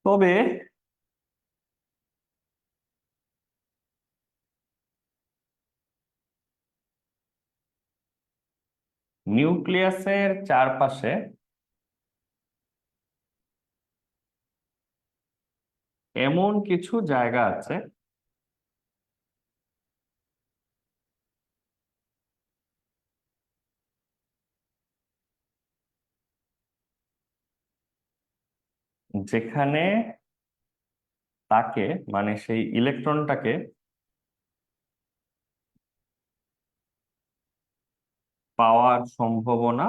তবে নিউক্লিয়াসের চারপাশে এমন কিছু জায়গা আছে যেখানে তাকে, মানে সেই ইলেকট্রনটাকে পাওয়ার সম্ভাবনা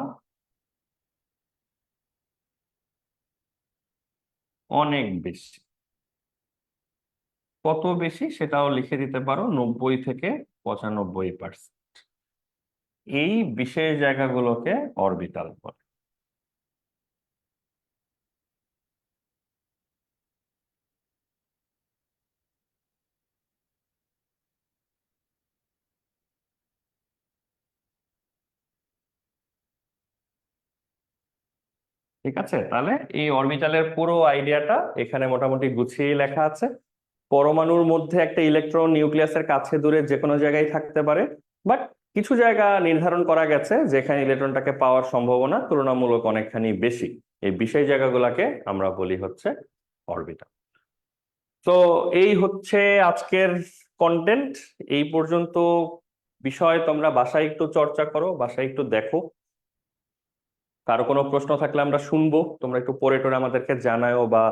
অনেক বেশি। কত বেশি সেটাও লিখে দিতে পারো, 90 থেকে 95%। এই বিশেষ জায়গাগুলোকে অরবিটাল বলে। ঠিক আছে, তাহলে এই অরবিটালের পুরো আইডিয়াটা এখানে মোটামুটি গুছিয়ে লেখা আছে। পরমাণুর মধ্যে একটা ইলেকট্রন নিউক্লিয়াসের কাছে দূরে যে কোনো জায়গায় থাকতে পারে, বাট কিছু জায়গা নির্ধারণ করা গেছে যেখানে ইলেকট্রনটাকে পাওয়ার সম্ভাবনা তুলনামূলক অনেকখানি বেশি। এই বিশেষ জায়গাগুলোকে আমরা বলি হচ্ছে অরবিটাল। তো এই হচ্ছে আজকের কন্টেন্ট। এই পর্যন্ত বিষয় তোমরা বাসায় একটু চর্চা করো, বাসায় একটু দেখো। কারো কোনো প্রশ্ন থাকলে আমরা শুনবো, তোমরা একটু পড়ে টোরে আমাদেরকে জানাও, বা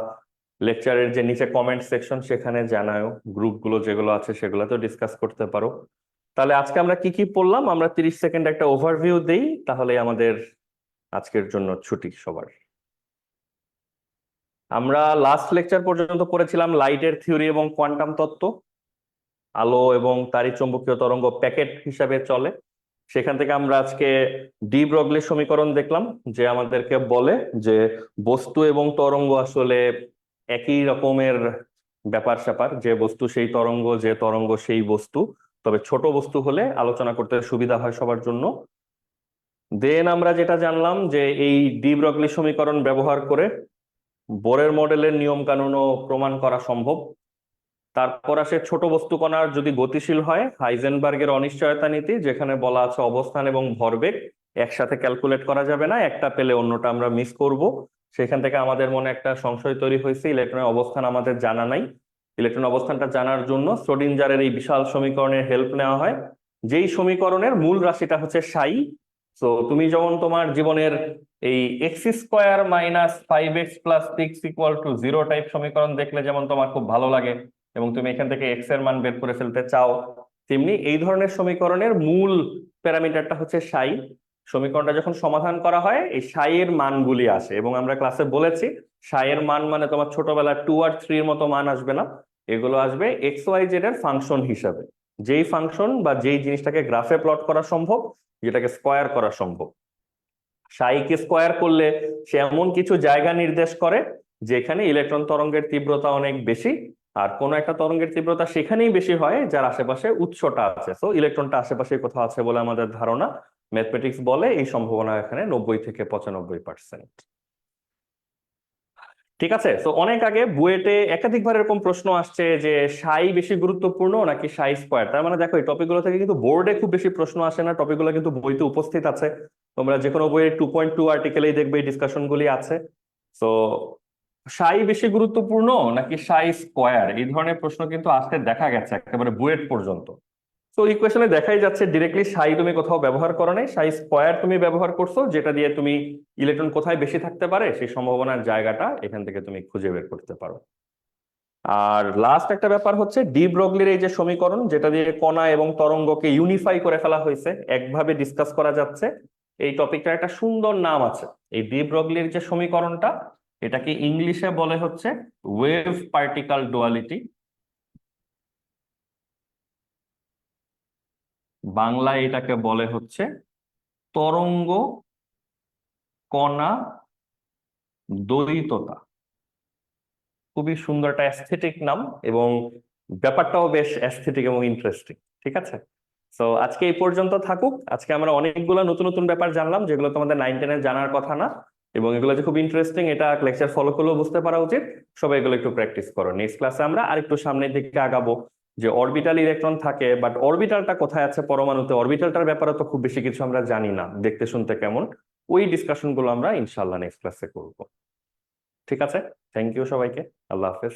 লেকচারের যে নিচে কমেন্ট সেকশন সেখানে জানাও, গ্রুপগুলো যেগুলো আছে সেগুলোতেও ডিসকাস করতে পারো। তাহলে আজকে আমরা কি কি পড়লাম আমরা 30 সেকেন্ড একটা ওভারভিউ দেই, তাহলে আমাদের আজকের জন্য ছুটি সবার। আমরা লাস্ট লেকচার পর্যন্ত পড়েছিলাম লাইটের থিওরি এবং কোয়ান্টাম তত্ত্ব। আলো এবং তারই চৌম্বকীয় তরঙ্গ প্যাকেট হিসাবে চলে। সেখান থেকে আমরা আজকে ডি ব্রগলি সমীকরণ দেখলাম, যে আমাদেরকে বলে যে বস্তু এবং তরঙ্গ আসলে একই রকমের ব্যাপার স্যাপার, যে বস্তু সেই তরঙ্গ, যে তরঙ্গ সেই বস্তু, তবে ছোট বস্তু হলে আলোচনা করতে সুবিধা হয় সবার জন্য। দেন আমরা যেটা জানলাম যে এই ডি ব্রগলি সমীকরণ ব্যবহার করে বোরের মডেলের নিয়ম কানুনও প্রমাণ করা সম্ভব। তারপর আসে ছোট বস্তু কণার যদি গতিশীল হয়, হাইজেনবার্গের অনিশ্চয়তা নীতি, যেখানে বলা আছে অবস্থান এবং ভরবেগ একসাথে ক্যালকুলেট করা যাবে না, একটা পেলে অন্যটা আমরা মিস করব। সেখান থেকে আমাদের মনে একটা সংশয় তৈরি হয়েছে, ইলেকট্রনের অবস্থান আমাদের জানা নাই। ইলেকট্রন অবস্থানটা জানার জন্য শ্রোডিঞ্জারের এই বিশাল সমীকরণের হেল্প নেওয়া হয়, যেই সমীকরণের মূল রাশিটা হচ্ছে সাই। তো তুমি যেমন তোমার জীবনের এই x² - 5x + 6 = 0 টাইপ সমীকরণ দেখলে যেমন তোমার খুব ভালো লাগে এবং তুমি এখান থেকে এক্স এর মান বের করে ফেলতে চাও, তেমনি এই ধরনের সমীকরণের মূল প্যারামিটারটা হচ্ছে সাই। সমীকরণটা যখন সমাধান করা হয় এই সাইয়ের মানগুলি আসে, এবং আমরা ক্লাসে বলেছি সাইয়ের মান মানে তোমার ছোটবেলার 2 আর 3 এর মতো মান আসবে না, এগুলো আসবে এক্স ওয়াই জেড এর ফাংশন হিসাবে। যেই ফাংশন বা যেই জিনিসটাকে গ্রাফে প্লট করা সম্ভব, যেটাকে স্কোয়ার করা সম্ভব। সাইকে স্কোয়ার করলে সে এমন কিছু জায়গা নির্দেশ করে যেখানে ইলেকট্রন তরঙ্গের তীব্রতা অনেক বেশি, আর কোনো একটা তরঙ্গের তীব্রতা সেখানেই বেশি হয় যার আশেপাশে উৎসটা আছে। তো ইলেকট্রনটা আশেপাশে কোথাও আছে বলে আমাদের ধারণা। ম্যাথমেটিক্স বলে এই সম্ভাবনা এখানে 90 থেকে 95%। ঠিক আছে, তো অনেক আগে বুয়েটে একাধিকবার এরকম প্রশ্ন আসছে যে সাই বেশি গুরুত্বপূর্ণ নাকি সাই স্কোয়ার। তার মানে দেখো এই টপিকগুলো থেকে কিন্তু বোর্ডে খুব বেশি প্রশ্ন আসে না, টপিকগুলো কিন্তু বইতে উপস্থিত আছে। তোমরা যে কোনো বইয়ের 2.2 আর্টিকেলেই দেখবে এই ডিসকাশন গুলি আছে। তো সাই বেশি গুরুত্বপূর্ণ নাকি সাই স্কোয়ার, এই ধরনের প্রশ্ন কিন্তু আসতে দেখা গেছে একেবারে বুয়েট পর্যন্ত। তো ইকুয়েশনে দেখাই যাচ্ছে ডিরেক্টলি সাই তুমি কোথাও ব্যবহার করো নাই, সাই স্কোয়ার তুমি ব্যবহার করছো, যেটা দিয়ে তুমি ইলেকট্রন কোথায় বেশি থাকতে পারে সেই সম্ভাবনার জায়গাটা এখান থেকে তুমি খুঁজে বের করতে পারো। আর লাস্ট একটা ব্যাপার হচ্ছে ডি ব্রগলির এই যে সমীকরণ, যেটা দিয়ে কণা এবং তরঙ্গকে ইউনিফাই করে ফেলা হয়েছে, একভাবে ডিসকাস করা যাচ্ছে, এই টপিকটার একটা সুন্দর নাম আছে। এই ডি ব্রগলির যে সমীকরণটা, এটাকে ইংলিশে বলে হচ্ছে ওয়েভ পার্টিকেল ডুয়ালিটি, বাংলায় এটাকে বলে হচ্ছে তরঙ্গ কণা দ্বৈততা। খুবই সুন্দর একটা অ্যাস্থেটিক নাম, এবং ব্যাপারটাও বেশ অ্যাস্থেটিক এবং ইন্টারেস্টিং। ঠিক আছে, তো আজকে এই পর্যন্ত থাকুক। আজকে আমরা অনেকগুলো নতুন নতুন ব্যাপার জানলাম যেগুলো তোমাদের 9-10-এ জানার কথা না, এবং এগুলো যে খুব ইন্টারেস্টিং এটা লেকচার ফলো করলেও বুঝতে পারা উচিত। সবাই এগুলো একটু প্র্যাকটিস করো। নেক্সট ক্লাসে আমরা আরেকটু সামনের দিকে আগাবো, যে অরবিটাল ইলেকট্রন থাকে, বাট অরবিটালটা কোথায় আছে পরমাণুতে, অরবিটালটার ব্যাপারে তো খুব বেশি কিছু আমরা জানি না, দেখতে শুনতে কেমন। ওই ডিসকাশন গুলো আমরা ইনশাল্লাহ নেক্সট ক্লাসে করবো। ঠিক আছে, থ্যাংক ইউ সবাইকে, আল্লাহ হাফেজ।